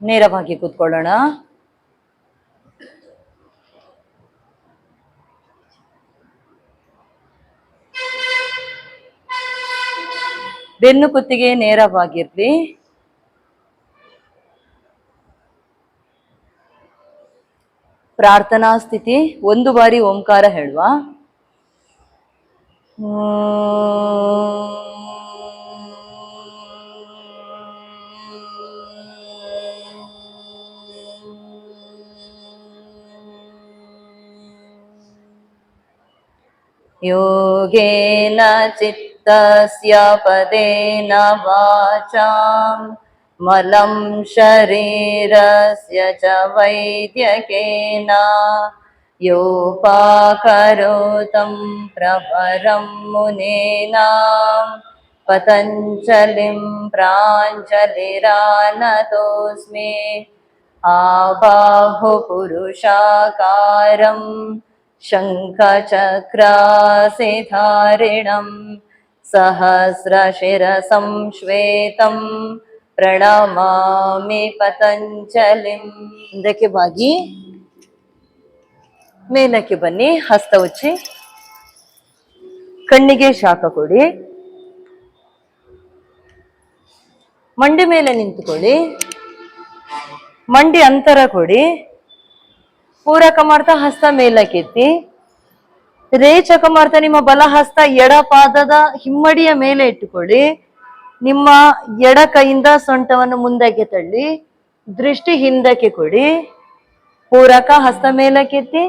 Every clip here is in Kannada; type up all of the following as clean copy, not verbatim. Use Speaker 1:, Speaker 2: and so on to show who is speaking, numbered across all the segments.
Speaker 1: ನೇರವಾಗಿ ಕೂತ್ಕೊಳ್ಳೋಣ. ಬೆನ್ನು ಕುತ್ತಿಗೆ ನೇರವಾಗಿರ್ಲಿ. ಪ್ರಾರ್ಥನಾ ಸ್ಥಿತಿ. ಒಂದು ಬಾರಿ ಓಂಕಾರ ಹೇಳುವ. ಯೋಗೇನ ಚಿತ್ತಸ್ಯ ಪದೇನ ವಾಚಾಂ ಮಲಂ ಶರೀರಸ್ಯ ಚ ವೈದ್ಯಕೇನ ಯೋಪಾಕರೋತಂ ಪ್ರವರಂ ಮುನೇನಾ ಪತಂಜಲಿಂ ಪ್ರಾಂಜಲಿರಾನತೋಸ್ಮಿ. ಆಬಾಹು ಪುರುಷಾಕಾರಂ ಶಂಖಚಕ್ರಾಸಿಧಾರಿಣಂ ಸಹಸ್ರಶಿರಸಂ ಶ್ವೇತಂ ಪ್ರಣಮಾಮಿ ಪತಂಜಲಿಂ. ಹಿಂದಕ್ಕೆ ಬಾಗಿ ಮೇಲಕ್ಕೆ ಬನ್ನಿ. ಹಸ್ತ ಉಚ್ಚಿ, ಕಣ್ಣಿಗೆ ಶಾಖ ಕೊಡಿ. ಮಂಡಿ ಮೇಲೆ ನಿಂತುಕೊಳ್ಳಿ. ಮಂಡಿ ಅಂತರ ಕೊಡಿ. ಪೂರಕ ಮಾಡ್ತಾ ಹಸ್ತ ಮೇಲಕ್ಕೆತ್ತಿ. ರೇಚಕ ಮಾಡ್ತಾ ನಿಮ್ಮ ಬಲ ಹಸ್ತ ಎಡ ಪಾದದ ಹಿಮ್ಮಡಿಯ ಮೇಲೆ ಇಟ್ಟುಕೊಳ್ಳಿ. ನಿಮ್ಮ ಎಡ ಕೈಯಿಂದ ಸೊಂಟವನ್ನು ಮುಂದಕ್ಕೆ ತಳ್ಳಿ. ದೃಷ್ಟಿ ಹಿಂದಕ್ಕೆ ಕೊಡಿ. ಪೂರಕ ಹಸ್ತ ಮೇಲಕ್ಕೆತ್ತಿ.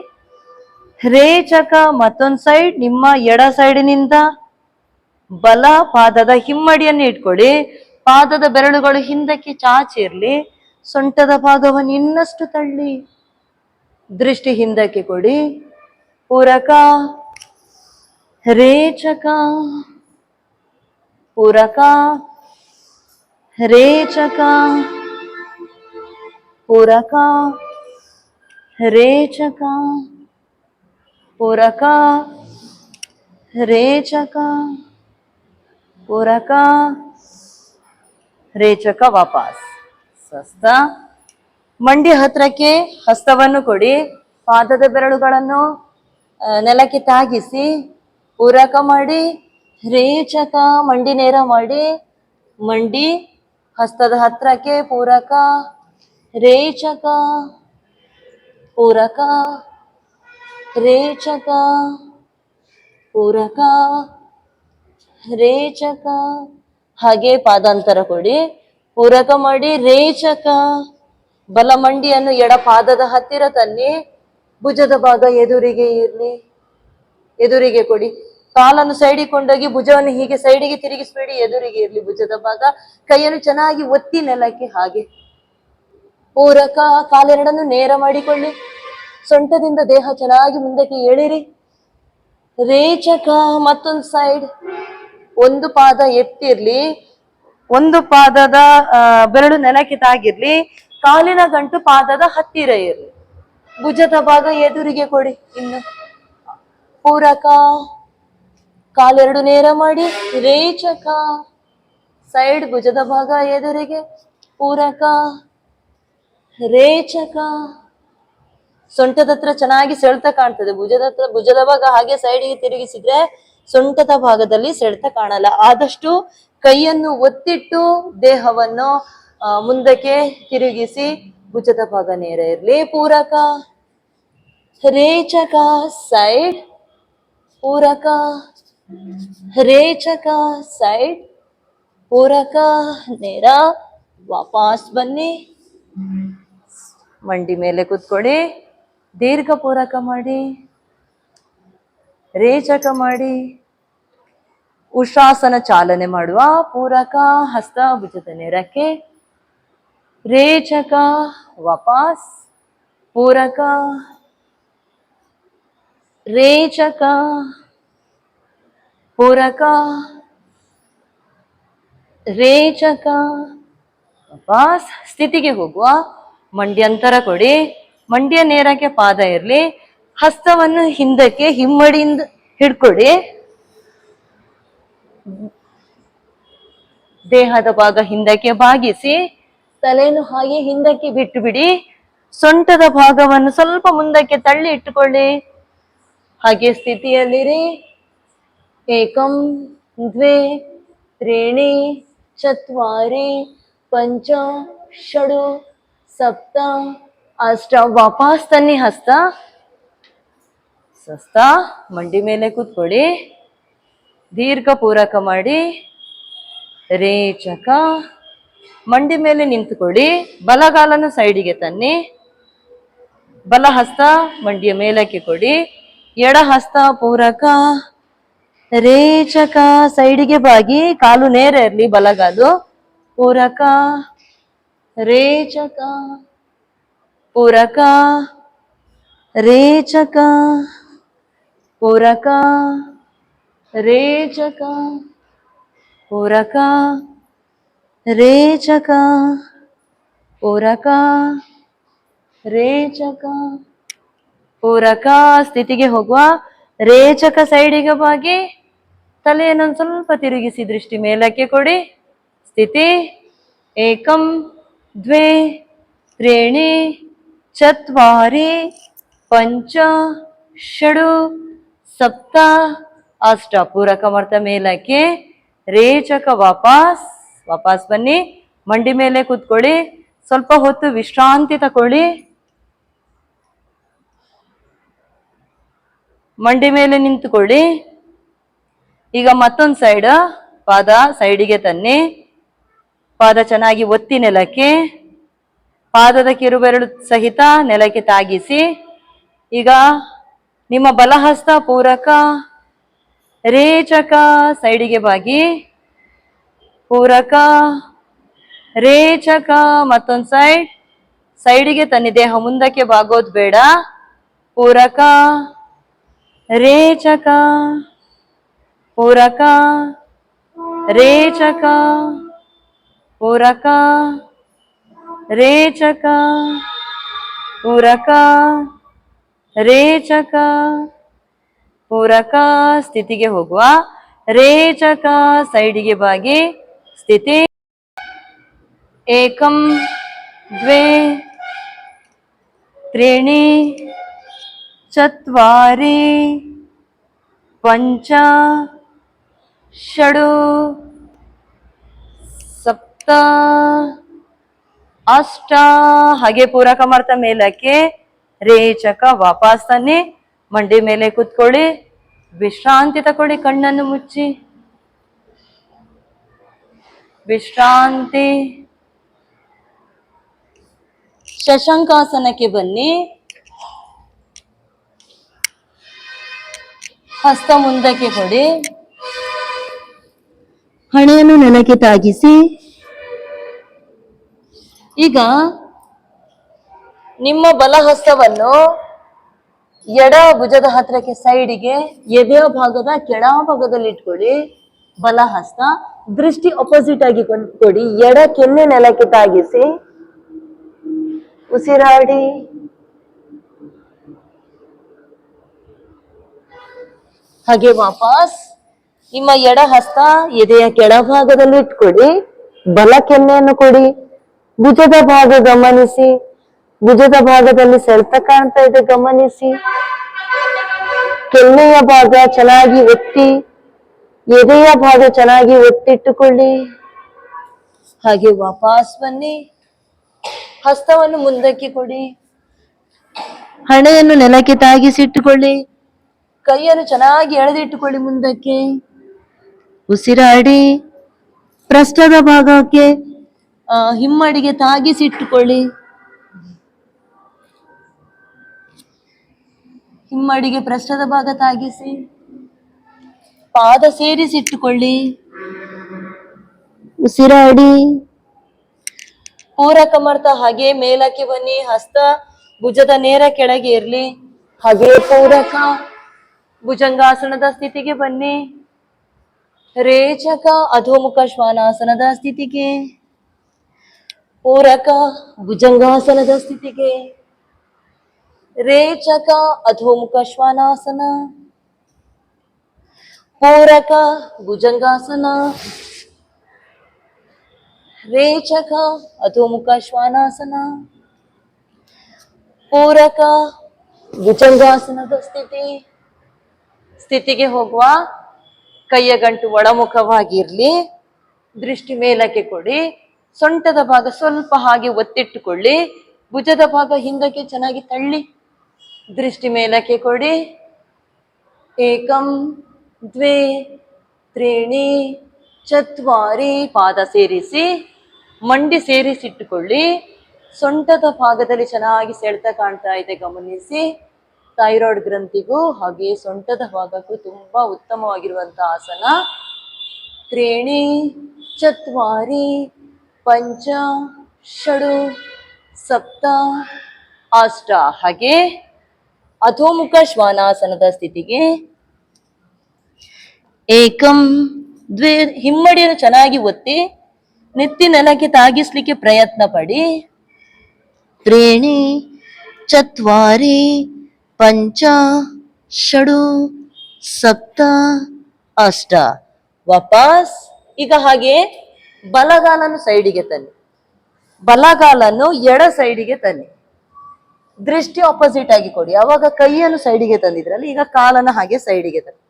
Speaker 1: ರೇಚಕ ಮತ್ತೊಂದು ಸೈಡ್. ನಿಮ್ಮ ಎಡ ಸೈಡಿನಿಂದ ಬಲ ಪಾದದ ಹಿಮ್ಮಡಿಯನ್ನು ಇಟ್ಕೊಳ್ಳಿ. ಪಾದದ ಬೆರಳುಗಳು ಹಿಂದಕ್ಕೆ ಚಾಚಿರ್ಲಿ. ಸೊಂಟದ ಭಾಗವನ್ನು ಇನ್ನಷ್ಟು ತಳ್ಳಿ. ದೃಷ್ಟಿ ಹಿಂದಕ್ಕೆ ಕೊಡಿ. ಪೂರಕ ರೇಚಕ, ಪೂರಕ ರೇಚಕ, ಪೂರಕ ರೇಚಕ, ಪೂರಕ ರೇಚಕ, ಪೂರಕ ರೇಚಕ. ವಾಪಸ್ ಸ್ವಸ್ಥ. ಮಂಡಿ ಹತ್ರಕ್ಕೆ ಹಸ್ತವನ್ನು ಕೊಡಿ. ಪಾದದ ಬೆರಳುಗಳನ್ನು ನೆಲಕ್ಕೆ ತಾಗಿಸಿ. ಪೂರಕ ಮಾಡಿ. ರೇಚಕ. ಮಂಡಿ ನೇರ ಮಾಡಿ. ಮಂಡಿ ಹಸ್ತದ ಹತ್ರಕ್ಕೆ. ಪೂರಕ ರೇಚಕ, ಪೂರಕ ರೇಚಕ, ಪೂರಕ ರೇಚಕ. ಹಾಗೆ ಪಾದಾಂತರ ಕೊಡಿ. ಪೂರಕ ಮಾಡಿ. ರೇಚಕ. ಬಲ ಮಂಡಿಯನ್ನು ಎಡ ಪಾದದ ಹತ್ತಿರ ತನ್ನಿ. ಭುಜದ ಭಾಗ ಎದುರಿಗೆ ಇರ್ಲಿ. ಎದುರಿಗೆ ಕೊಡಿ. ಕಾಲನ್ನು ಸೈಡಿಗೆ ಕೊಂಡೋಗಿ ಭುಜವನ್ನು ಹೀಗೆ ಸೈಡಿಗೆ ತಿರುಗಿಸ್ಬೇಡಿ. ಎದುರಿಗೆ ಇರ್ಲಿ ಭುಜದ ಭಾಗ. ಕೈಯನ್ನು ಚೆನ್ನಾಗಿ ಒತ್ತಿ ನೆಲಕ್ಕೆ. ಹಾಗೆ ಪೂರಕ. ಕಾಲೆರಡನ್ನು ನೇರ ಮಾಡಿಕೊಳ್ಳಿ. ಸೊಂಟದಿಂದ ದೇಹ ಚೆನ್ನಾಗಿ ಮುಂದಕ್ಕೆ ಎಳಿರಿ. ರೇಚಕ. ಮತ್ತೊಂದು ಸೈಡ್. ಒಂದು ಪಾದ ಎತ್ತಿರ್ಲಿ. ಒಂದು ಪಾದದ ಬೆರಳು ನೆಲಕ್ಕೆ ತಾಗಿರ್ಲಿ. ಕಾಲಿನ ಗಂಟು ಪಾದದ ಹತ್ತಿರ ಇರ್ಲಿ. ಭುಜದ ಭಾಗ ಎದುರಿಗೆ ಕೊಡಿ. ಇನ್ನು ಪೂರಕ. ಕಾಲೆರಡು ನೇರ ಮಾಡಿ. ರೇಚಕ. ಸೈಡ್. ಭುಜದ ಭಾಗ ಎದುರಿಗೆ. ಪೂರಕ ರೇಚಕ. ಸೊಂಟದ ಹತ್ರ ಚೆನ್ನಾಗಿ ಸೆಳೆತ ಕಾಣ್ತದೆ. ಭುಜದ ಭಾಗ ಹಾಗೆ ಸೈಡಿಗೆ ತಿರುಗಿಸಿದ್ರೆ ಸೊಂಟದ ಭಾಗದಲ್ಲಿ ಸೆಳೆತ ಕಾಣಲ್ಲ. ಆದಷ್ಟು ಕೈಯನ್ನು ಒತ್ತಿಟ್ಟು ದೇಹವನ್ನು ಮುಂದಕ್ಕೆ ತಿರುಗಿಸಿ. ಭುಜದ ಭಾಗ ನೇರ ಇರ್ಲಿ. ಪೂರಕ ರೇಚಕ. ಸೈಡ್. ಪೂರಕ ರೇಚಕ. ಸೈಡ್. ಪೂರಕ ನೇರ. ವಾಪಸ್ ಬನ್ನಿ. ಮಂಡಿ ಮೇಲೆ ಕೂತ್ಕೊಳ್ಳಿ. ದೀರ್ಘ ಪೂರಕ ಮಾಡಿ. ರೇಚಕ ಮಾಡಿ. ಉಷಾಸನ ಚಾಲನೆ ಮಾಡುವ. ಪೂರಕ ಹಸ್ತ ಭುಜದ ನೇರಕ್ಕೆ. ರೇಚಕ. ವಾಪಸ್. ಪೂರಕ ರೇಚಕ. ಪೂರಕ ರೇಚಕ. ವಾಪಸ್. ಸ್ಥಿತಿಗೆ ಹೋಗುವ. ಮಂಡಿ ಅಂತರ ಕೊಡಿ. ಮಂಡಿಯ ನೇರಕ್ಕೆ ಪಾದ ಇರ್ಲಿ. ಹಸ್ತವನ್ನು ಹಿಂದಕ್ಕೆ ಹಿಮ್ಮಡಿಯಿಂದ ಹಿಡ್ಕೊಡಿ. ದೇಹದ ಭಾಗ ಹಿಂದಕ್ಕೆ ಬಾಗಿಸಿ. ತಲೆಯನ್ನು ಹಾಗೆ ಹಿಂದಕ್ಕೆ ಬಿಟ್ಟು ಬಿಡಿ. ಸೊಂಟದ ಭಾಗವನ್ನು ಸ್ವಲ್ಪ ಮುಂದಕ್ಕೆ ತಳ್ಳಿ ಇಟ್ಟುಕೊಳ್ಳಿ. ಹಾಗೆ ಸ್ಥಿತಿಯಲ್ಲಿರಿ. ಏಕಂ ದ್ವೇ ತ್ರೀಣಿ ಚತ್ವಾರಿ ಪಂಚ ಷಡು ಸಪ್ತ ಅಷ್ಟ. ವಾಪಸ್ ತನ್ನಿ ಹಸ್ತ. ಹಸ್ತ ಮಂಡಿ ಮೇಲೆ ಕೂತ್ಕೊಳ್ಳಿ. ದೀರ್ಘ ಪೂರಕ ಮಾಡಿ. ರೇಚಕ. ಮಂಡಿ ಮೇಲೆ ನಿಂತುಕೊಳ್ಳಿ. ಬಲಗಾಲನ್ನು ಸೈಡಿಗೆ ತನ್ನಿ. ಬಲ ಹಸ್ತ ಮಂಡಿಯ ಮೇಲಕ್ಕೆ ಕೊಡಿ. ಎಡ ಹಸ್ತ ಪೂರಕ. ರೇಚಕ. ಸೈಡಿಗೆ ಬಾಗಿ. ಕಾಲು ನೇರ ಇರಲಿ. ಬಲಗಾಲು ಪೂರಕ. ರೇಚಕ ಪೂರಕ. ರೇಚಕ ಪೂರಕ. ರೇಚಕ ಪೂರಕ. ರೇಚಕ ಪೂರಕ. ರೇಚಕ ಪೂರಕ. ಸ್ಥಿತಿಗೆ ಹೋಗುವ. ರೇಚಕ ಸೈಡಿಗೆ ಬಾಗಿ. ತಲೆಯನ್ನು ಸ್ವಲ್ಪ ತಿರುಗಿಸಿ ದೃಷ್ಟಿ ಮೇಲಕ್ಕೆ ಕೊಡಿ. ಸ್ಥಿತಿ. ಏಕಂ ದ್ವೇ ತ್ರೀಣಿ ಚತ್ವಾರಿ ಪಂಚ ಷಡು ಸಪ್ತ ಅಷ್ಟ. ಪೂರಕ ಮಾಡ್ತಾ ಮೇಲಕ್ಕೆ. ರೇಚಕ ವಾಪಸ್. ವಾಪಸ್ ಬನ್ನಿ. ಮಂಡಿ ಮೇಲೆ ಕೂತ್ಕೊಳ್ಳಿ. ಸ್ವಲ್ಪ ಹೊತ್ತು ವಿಶ್ರಾಂತಿ ತಕೊಳ್ಳಿ. ಮಂಡಿ ಮೇಲೆ ನಿಂತುಕೊಳ್ಳಿ. ಈಗ ಮತ್ತೊಂದು ಸೈಡ್. ಪಾದ ಸೈಡಿಗೆ ತನ್ನಿ. ಪಾದ ಚೆನ್ನಾಗಿ ಒತ್ತಿ ನೆಲಕ್ಕೆ. ಪಾದದ ಕಿರುಬೆರಳು ಸಹಿತ ನೆಲಕ್ಕೆ ತಾಗಿಸಿ. ಈಗ ನಿಮ್ಮ ಬಲಹಸ್ತ ಪೂರಕ. ರೇಚಕ ಸೈಡಿಗೆ ಬಾಗಿ. ಪೂರಕ. ರೇಚಕ. ಮತ್ತೊಂದು ಸೈಡ್. ಸೈಡಿಗೆ ತನ್ನಿ. ದೇಹ ಮುಂದಕ್ಕೆ ಬಾಗೋದು ಬೇಡ. ಪೂರಕ. ರೇಚಕ ಪೂರಕ. ರೇಚಕ ಪೂರಕ. ರೇಚಕ ಪೂರಕ. ರೇಚಕ ಪೂರಕ. ಸ್ಥಿತಿಗೆ ಹೋಗುವ. ರೇಚಕ ಸೈಡಿಗೆ ಬಾಗಿ. ಸ್ಥಿತಿ. ಏಕಂ ದ್ವೇ ತ್ರೀಣಿ ಚತ್ವಾರಿ ಪಂಚ ಷಡು ಸಪ್ತ ಅಷ್ಟ. ಹಾಗೆ ಪೂರಕ ಮಾಡ್ತಾ ಮೇಲಕ್ಕೆ. ರೇಚಕ ವಾಪಸ್ ತನ್ನಿ. ಮಂಡಿ ಮೇಲೆ ಕೂತ್ಕೊಳ್ಳಿ. ವಿಶ್ರಾಂತಿ ತಕೊಳ್ಳಿ. ಕಣ್ಣನ್ನು ಮುಚ್ಚಿ ವಿಶ್ರಾಂತಿ. ಶಶಾಂಕಾಸನಕ್ಕೆ ಬನ್ನಿ. ಹಸ್ತ ಮುಂದಕ್ಕೆ ಕೊಡಿ. ಹಣೆಯನ್ನು ನೆಲಕ್ಕೆ ತಾಗಿಸಿ. ಈಗ ನಿಮ್ಮ ಬಲ ಹಸ್ತವನ್ನು ಎಡ ಭುಜದ ಹತ್ರಕ್ಕೆ ಸೈಡಿಗೆ ಎದೆಯ ಭಾಗದ ಕೆಳ ಭಾಗದಲ್ಲಿ ಇಟ್ಕೊಳ್ಳಿ. ಬಲ ಹಸ್ತ ದೃಷ್ಟಿ ಅಪೋಸಿಟ್ ಆಗಿ ಕೊಡಿ. ಎಡ ಕೆನ್ನೆ ನೆಲಕ್ಕೆ ತಾಗಿಸಿ. ಉಸಿರಾಡಿ. ಹಾಗೆ ವಾಪಸ್. ನಿಮ್ಮ ಎಡ ಹಸ್ತ ಎದೆಯ ಕೆಳಭಾಗದಲ್ಲಿ ಇಟ್ಕೊಡಿ. ಬಲ ಕೆನ್ನೆಯನ್ನು ಕೊಡಿ. ಭುಜದ ಭಾಗ ಗಮನಿಸಿ. ಭುಜದ ಭಾಗದಲ್ಲಿ ಸೆಳೆತ ಕಾಣ್ತಾ ಇದೆ, ಗಮನಿಸಿ. ಕೆನ್ನೆಯ ಭಾಗ ಚೆನ್ನಾಗಿ ಒತ್ತಿ. ಎದೆಯ ಭಾಗ ಚೆನ್ನಾಗಿ ಒತ್ತಿಟ್ಟುಕೊಳ್ಳಿ. ಹಾಗೆ ವಾಪಸ್ ಬನ್ನಿ. ಹಸ್ತವನ್ನು ಮುಂದಕ್ಕೆ ಕೊಡಿ. ಹಣೆಯನ್ನು ನೆಲಕ್ಕೆ ತಾಗಿಸಿಟ್ಟುಕೊಳ್ಳಿ. ಕೈಯನ್ನು ಚೆನ್ನಾಗಿ ಎಳೆದಿಟ್ಟುಕೊಳ್ಳಿ ಮುಂದಕ್ಕೆ. ಉಸಿರಾಡಿ. ಪೃಷ್ಠದ ಭಾಗಕ್ಕೆ ಹಿಮ್ಮಡಿಗೆ ತಾಗಿಸಿಟ್ಟುಕೊಳ್ಳಿ. ಹಿಮ್ಮಡಿಗೆ ಪೃಷ್ಠದ ಭಾಗ ತಾಗಿಸಿ. ಪಾದ ಸೇರಿಸಿಟ್ಟುಕೊಳ್ಳಿ. ಉಸಿರಾಡಿ. ಪೂರಕ ಮಾಡ್ತಾ ಹಾಗೆ ಮೇಲಕ್ಕೆ ಬನ್ನಿ. ಹಸ್ತ ಭುಜದ ನೇರ ಕೆಳಗೆ ಇರ್ಲಿ. ಹಾಗೆ ಪೂರಕ ಭುಜಂಗಾಸನದ ಸ್ಥಿತಿಗೆ ಬನ್ನಿ. ರೇಚಕ ಅಧೋಮುಖ ಶ್ವಾನಾಸನದ ಸ್ಥಿತಿಗೆ. ಪೂರಕ ಭುಜಂಗಾಸನದ ಸ್ಥಿತಿಗೆ. ರೇಚಕ ಅಧೋಮುಖ ಶ್ವಾನಾಸನ. ಪೂರಕ ಭುಜಂಗಾಸನ. ರೇಚಕ ಅಧೋಮುಖ ಶ್ವಾನಾಸನ. ಪೂರಕ ಭುಜಂಗಾಸನದ ಸ್ಥಿತಿಗೆ ಹೋಗುವ. ಕೈಯ ಗಂಟು ಒಳಮುಖವಾಗಿರ್ಲಿ, ದೃಷ್ಟಿ ಮೇಲಕ್ಕೆ ಕೊಡಿ, ಸೊಂಟದ ಭಾಗ ಸ್ವಲ್ಪ ಹಾಗೆ ಒತ್ತಿಟ್ಟುಕೊಳ್ಳಿ, ಭುಜದ ಭಾಗ ಹಿಂದಕ್ಕೆ ಚೆನ್ನಾಗಿ ತಳ್ಳಿ, ದೃಷ್ಟಿ ಮೇಲಕ್ಕೆ ಕೊಡಿ. ಏಕಂ ದ್ವೇ ತ್ರೀಣಿ ಚತ್ವಾರಿ, ಪಾದ ಸೇರಿಸಿ ಮಂಡಿ ಸೇರಿಸಿಟ್ಟುಕೊಳ್ಳಿ. ಸೊಂಟದ ಭಾಗದಲ್ಲಿ ಚೆನ್ನಾಗಿ ಸೆಳೆತ ಕಾಣ್ತಾ ಇದೆ, ಗಮನಿಸಿ. ಥೈರಾಯ್ಡ್ ಗ್ರಂಥಿಗೂ ಹಾಗೆ ಸೊಂಟದ ಭಾಗಕ್ಕೂ ತುಂಬಾ ಉತ್ತಮವಾಗಿರುವಂತಹ ಆಸನ. ತ್ರೀಣಿ ಚತ್ವಾರಿ ಪಂಚ ಷಡು ಸಪ್ತ ಅಷ್ಟ. ಹಾಗೆ ಅಧೋಮುಖ ಶ್ವಾನಾಸನದ ಸ್ಥಿತಿಗೆ ಏಕಂ ದ್ವೇ, ಹಿಮ್ಮಡಿಯನ್ನು ಚೆನ್ನಾಗಿ ಒತ್ತಿ ನೆತ್ತಿ ನೆಲಕ್ಕೆ ತಾಗಿಸ್ಲಿಕ್ಕೆ ಪ್ರಯತ್ನ ಪಡಿ. ತ್ರೀಣಿ ಚತ್ವಾರಿ ಪಂಚ ಷಡು ಸಪ್ತ ಅಷ್ಟ. ವಾಪಸ್. ಈಗ ಹಾಗೆ ಬಲಗಾಲನ್ನು ಸೈಡಿಗೆ ತನ್ನಿ, ಬಲಗಾಲನ್ನು ಎಡ ಸೈಡಿಗೆ ತನ್ನಿ, ದೃಷ್ಟಿ ಆಪೋಸಿಟ್ ಆಗಿ ಕೊಡಿ. ಅವಾಗ ಕೈಯನ್ನು ಸೈಡಿಗೆ ತಂದಿದ್ರಲ್ಲ, ಈಗ ಕಾಲನ್ನು ಹಾಗೆ ಸೈಡಿಗೆ ತನ್ನಿ,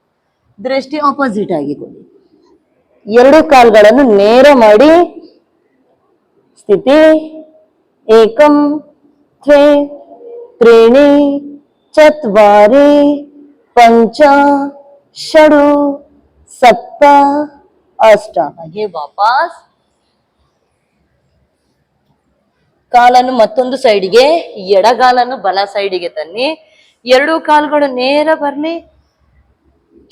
Speaker 1: ದೃಷ್ಟಿ ಆಪೋಸಿಟ್ ಆಗಿ ಕೊಡಿ. ಎರಡು ಕಾಲುಗಳನ್ನು ನೇರ ಮಾಡಿ ಸ್ಥಿತಿ. ಏಕಂ ದ್ವೇ ತ್ರೀಣಿ ಚತ್ವಾರಿ ಪಂಚ ಷಡು ಸಪ್ತ ಅಷ್ಟ. ಹಾಗೆ ವಾಪಸ್. ಕಾಲನ್ನು ಮತ್ತೊಂದು ಸೈಡಿಗೆ, ಎಡಗಾಲನ್ನು ಬಲ ಸೈಡಿಗೆ ತನ್ನಿ, ಎರಡೂ ಕಾಲುಗಳು ನೇರ ಬರ್ಲಿ,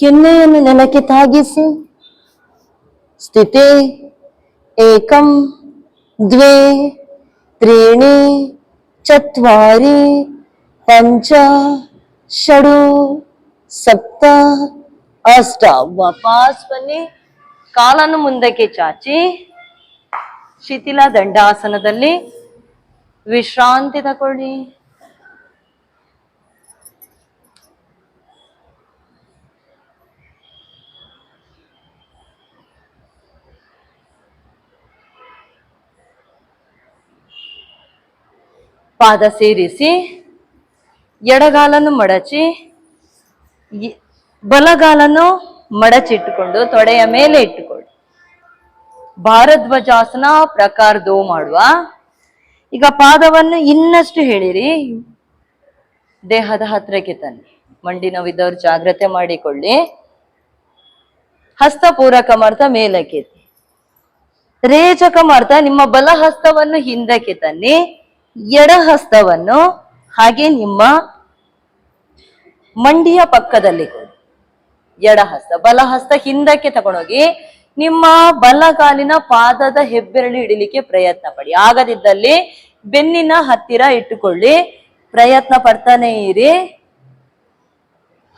Speaker 1: ಕೆನ್ನೆಯನ್ನು ನೆಲಕ್ಕೆ ತಾಗಿಸಿ ಸ್ಥಿತಿ. ಏಕಂ ದ್ವೇ ತ್ರೀಣಿ ಚತ್ವಾರಿ ಪಂಚ ಷಡು ಸಪ್ತ ಅಷ್ಟ. ವಾಪಸ್ ಬನ್ನಿ. ಕಾಲನ್ನು ಮುಂದಕ್ಕೆ ಚಾಚಿ ಶಿಥಿಲ ದಂಡಾಸನದಲ್ಲಿ ವಿಶ್ರಾಂತಿ ತಗೊಳ್ಳಿ. ಪಾದ ಸೇರಿಸಿ ಎಡಗಾಲನ್ನು ಮಡಚಿ ಬಲಗಾಲನ್ನು ಮಡಚಿಟ್ಟುಕೊಂಡು ತೊಡೆಯ ಮೇಲೆ ಇಟ್ಟುಕೊಳ್ಳಿ. ಭಾರದ್ವಾಜಾಸನ ಪ್ರಕಾರ 2 ಮಾಡುವ. ಈಗ ಪಾದವನ್ನು ಇನ್ನಷ್ಟು ಹೇಳಿರಿ, ದೇಹದ ಹತ್ರಕ್ಕೆ ತನ್ನಿ. ಮಂಡಿ ನೋವಿದ್ದವರು ಜಾಗ್ರತೆ ಮಾಡಿಕೊಳ್ಳಿ. ಹಸ್ತ ಪೂರಕ ಮಾಡ್ತಾ ಮೇಲಕ್ಕೆ, ರೇಚಕ ಮಾಡ್ತಾ ನಿಮ್ಮ ಬಲ ಹಸ್ತವನ್ನು ಹಿಂದಕ್ಕೆ ತನ್ನಿ, ಎಡ ಹಸ್ತವನ್ನು ಹಾಗೆ ನಿಮ್ಮ ಮಂಡಿಯ ಪಕ್ಕದಲ್ಲಿ ಕೊಡಿ. ಎಡ ಹಸ್ತ, ಬಲ ಹಸ್ತ ಹಿಂದಕ್ಕೆ ತಗೊಂಡೋಗಿ ನಿಮ್ಮ ಬಲಗಾಲಿನ ಪಾದದ ಹೆಬ್ಬೆರಳು ಹಿಡಿಲಿಕ್ಕೆ ಪ್ರಯತ್ನ ಪಡಿ. ಆಗದಿದ್ದಲ್ಲಿ ಬೆನ್ನಿನ ಹತ್ತಿರ ಇಟ್ಟುಕೊಳ್ಳಿ, ಪ್ರಯತ್ನ ಪಡ್ತಾನೆ ಇರಿ.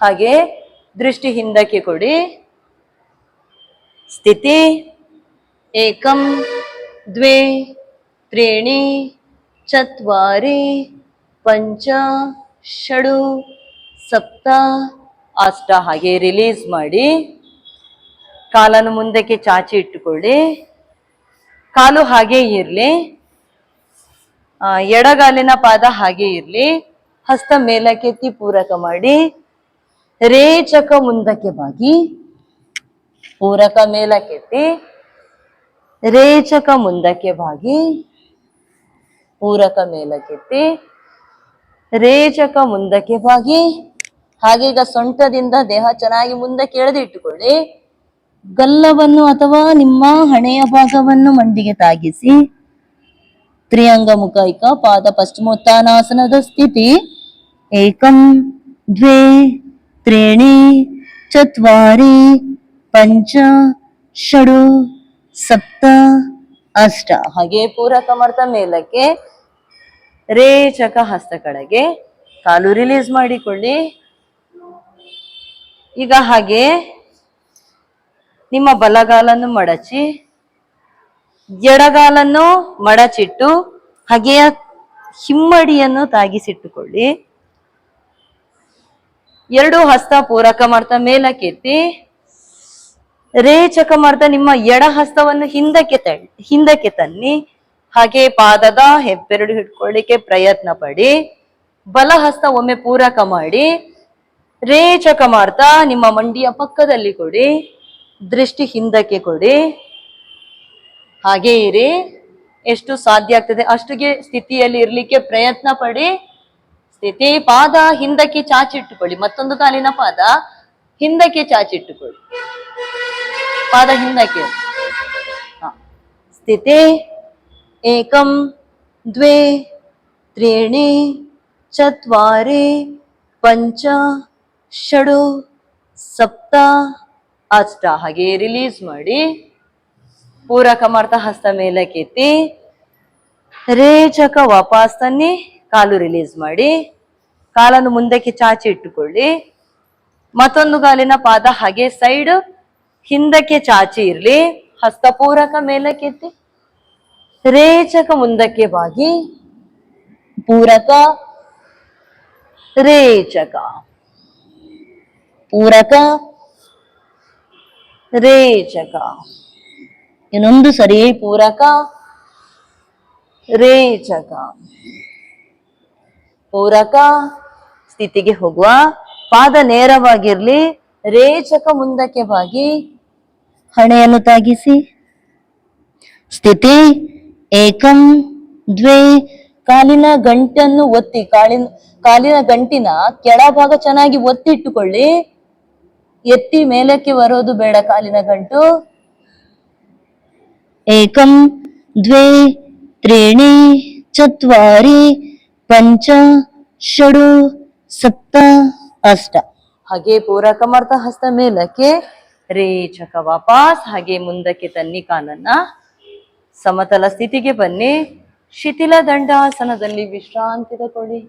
Speaker 1: ಹಾಗೆ ದೃಷ್ಟಿ ಹಿಂದಕ್ಕೆ ಕೊಡಿ. ಸ್ಥಿತಿ. ಏಕಂ ದ್ವೇ ತ್ರೀಣಿ ಚತ್ವಾರಿ ಪಂಚ ಷಡು ಸಪ್ತ ಅಷ್ಟ. ಹಾಗೆ ರಿಲೀಸ್ ಮಾಡಿ ಕಾಲನ್ನು ಮುಂದಕ್ಕೆ ಚಾಚಿ ಇಟ್ಟುಕೊಳ್ಳಿ. ಕಾಲು ಹಾಗೆ ಇರ್ಲಿ, ಎಡಗಾಲಿನ ಪಾದ ಹಾಗೆ ಇರ್ಲಿ. ಹಸ್ತ ಮೇಲಕ್ಕೆತ್ತಿ ಪೂರಕ ಮಾಡಿ, ರೇಚಕ ಮುಂದಕ್ಕೆ ಬಾಗಿ, ಪೂರಕ ಮೇಲಕ್ಕೆತ್ತಿ, ರೇಚಕ ಮುಂದಕ್ಕೆ ಬಾಗಿ, ಪೂರಕ ಮೇಲಕ್ಕೆತ್ತಿ, ರೇಚಕ ಮುಂದಕ್ಕೆ ಬಾಗಿ. ಹಾಗೆ ಈಗ ಸೊಂಟದಿಂದ ದೇಹ ಚೆನ್ನಾಗಿ ಮುಂದಕ್ಕೆ ಎಳೆದು ಇಟ್ಟುಕೊಳ್ಳಿ. ಗಲ್ಲವನ್ನು ಅಥವಾ ನಿಮ್ಮ ಹಣೆಯ ಭಾಗವನ್ನು ಮಂಡಿಗೆ ತಾಗಿಸಿ, ತ್ರಿಯಂಗ ಮುಖೈಕ ಪಾದ ಪಶ್ಚಿಮೋತ್ಥಾನಾಸನದ ಸ್ಥಿತಿ. ಏಕಂ ದ್ವೇ ತ್ರೀಣಿ ಚತ್ವಾರಿ ಪಂಚ ಷಡು ಸಪ್ತ ಅಷ್ಟ. ಹಾಗೆ ಪೂರಕ ಮಾಡ್ತಾ ಮೇಲಕ್ಕೆ, ರೇಚಕ ಹಸ್ತ ಕಡೆಗೆ, ಕಾಲು ರಿಲೀಸ್ ಮಾಡಿಕೊಳ್ಳಿ. ಈಗ ಹಾಗೆ ನಿಮ್ಮ ಬಲಗಾಲನ್ನು ಮಡಚಿ ಎಡಗಾಲನ್ನು ಮಡಚಿಟ್ಟು ಹಾಗೆಯ ಹಿಮ್ಮಡಿಯನ್ನು ತಾಗಿಸಿಟ್ಟುಕೊಳ್ಳಿ. ಎರಡು ಹಸ್ತ ಪೂರಕ ಮಾಡ್ತಾ ಮೇಲಕ್ಕೆತ್ತಿ, ರೇಚಕ ಮಾಡ್ತಾ ನಿಮ್ಮ ಎಡ ಹಸ್ತವನ್ನು ಹಿಂದಕ್ಕೆ ತನ್ನಿ. ಹಾಗೆ ಪಾದದ ಹೆಬ್ಬೆರಳು ಹಿಡ್ಕೊಳ್ಳಿಕ್ಕೆ ಪ್ರಯತ್ನ ಪಡಿ. ಬಲ ಹಸ್ತ ಒಮ್ಮೆ ಪೂರಕ ಮಾಡಿ ರೇಚಕ ಮಾಡ್ತಾ ನಿಮ್ಮ ಮಂಡಿಯ ಪಕ್ಕದಲ್ಲಿ ಕೊಡಿ. ದೃಷ್ಟಿ ಹಿಂದಕ್ಕೆ ಕೊಡಿ. ಹಾಗೆ ಇರಿ. ಎಷ್ಟು ಸಾಧ್ಯ ಆಗ್ತದೆ ಅಷ್ಟುಗೆ ಸ್ಥಿತಿಯಲ್ಲಿ ಇರ್ಲಿಕ್ಕೆ ಪ್ರಯತ್ನ ಪಡಿ. ಸ್ಥಿತಿ. ಪಾದ ಹಿಂದಕ್ಕೆ ಚಾಚಿಟ್ಟುಕೊಳ್ಳಿ. ಮತ್ತೊಂದು ಕಾಲಿನ ಪಾದ ಹಿಂದಕ್ಕೆ ಚಾಚಿಟ್ಟುಕೊಳ್ಳಿ. ಪಾದ ಹಿಂದಕ್ಕೆ. ಸ್ಥಿತಿ. ಏಕಂ ದ್ವೇ ತ್ರೀಣಿ ಚತ್ವಾರಿ ಪಂಚ ಷಡು ಸಪ್ತ ಅಷ್ಟ. ಹಾಗೆ ರಿಲೀಸ್ ಮಾಡಿ. ಪೂರಕ ಮಾಡ್ತಾ ಹಸ್ತ ಮೇಲಕ್ಕೆತ್ತಿ ರೇಚಕ ವಾಪಸ್ ತನ್ನಿ. ಕಾಲು ರಿಲೀಸ್ ಮಾಡಿ. ಕಾಲನ್ನು ಮುಂದಕ್ಕೆ ಚಾಚಿ ಇಟ್ಟುಕೊಳ್ಳಿ. ಮತ್ತೊಂದು ಕಾಲಿನ ಪಾದ ಹಾಗೆ ಸೈಡ್ ಹಿಂದಕ್ಕೆ ಚಾಚಿ ಇರ್ಲಿ. ಹಸ್ತ ಪೂರಕ ಮೇಲಕ್ಕೆತ್ತಿ ರೇಚಕ ಮುಂದಕ್ಕೆ ಬಾಗಿ ಪೂರಕ ರೇಚಕ ಪೂರಕ ರೇಚಕ. ಇನ್ನೊಂದು ಸರಿ ಪೂರಕ ರೇಚಕ ಪೂರಕ. ಸ್ಥಿತಿಗೆ ಹೋಗುವ. ಪಾದ ನೇರವಾಗಿರ್ಲಿ. ರೇಚಕ ಮುಂದಕ್ಕೆ ಬಾಗಿ ಹಣೆಯನ್ನು ತಾಗಿಸಿ. ಸ್ಥಿತಿ. ಏಕಂ ದ್ವೇ. ಕಾಲಿನ ಗಂಟನ್ನು ಒತ್ತಿ. ಕಾಲಿನ ಗಂಟಿನ ಕೆಳಭಾಗ ಚೆನ್ನಾಗಿ ಒತ್ತಿ ಇಟ್ಟುಕೊಳ್ಳಿ. ಎತ್ತಿ ಮೇಲಕ್ಕೆ ಬರೋದು ಬೇಡ ಕಾಲಿನ ಗಂಟು. ಏಕಂ ದ್ವೇ ತ್ರೀಣಿ ಚತ್ವಾರಿ ಪಂಚ ಷಡು ಸಪ್ತ ಅಷ್ಟ. ಹಾಗೆ ಪೂರಕ ಮಾಡ್ತಾ ಹಸ್ತ ಮೇಲಕ್ಕೆ ರೇಚಕ ವಾಪಸ್. ಹಾಗೆ ಮುಂದಕ್ಕೆ ತನ್ನಿ. ಕಾಲನ್ನ ಸಮತಲ ಸ್ಥಿತಿಗೆ ಬನ್ನಿ. ಶಿಥಿಲ ದಂಡಾಸನದಲ್ಲಿ ವಿಶ್ರಾಂತಿ ತಗೊಳ್ಳಿ.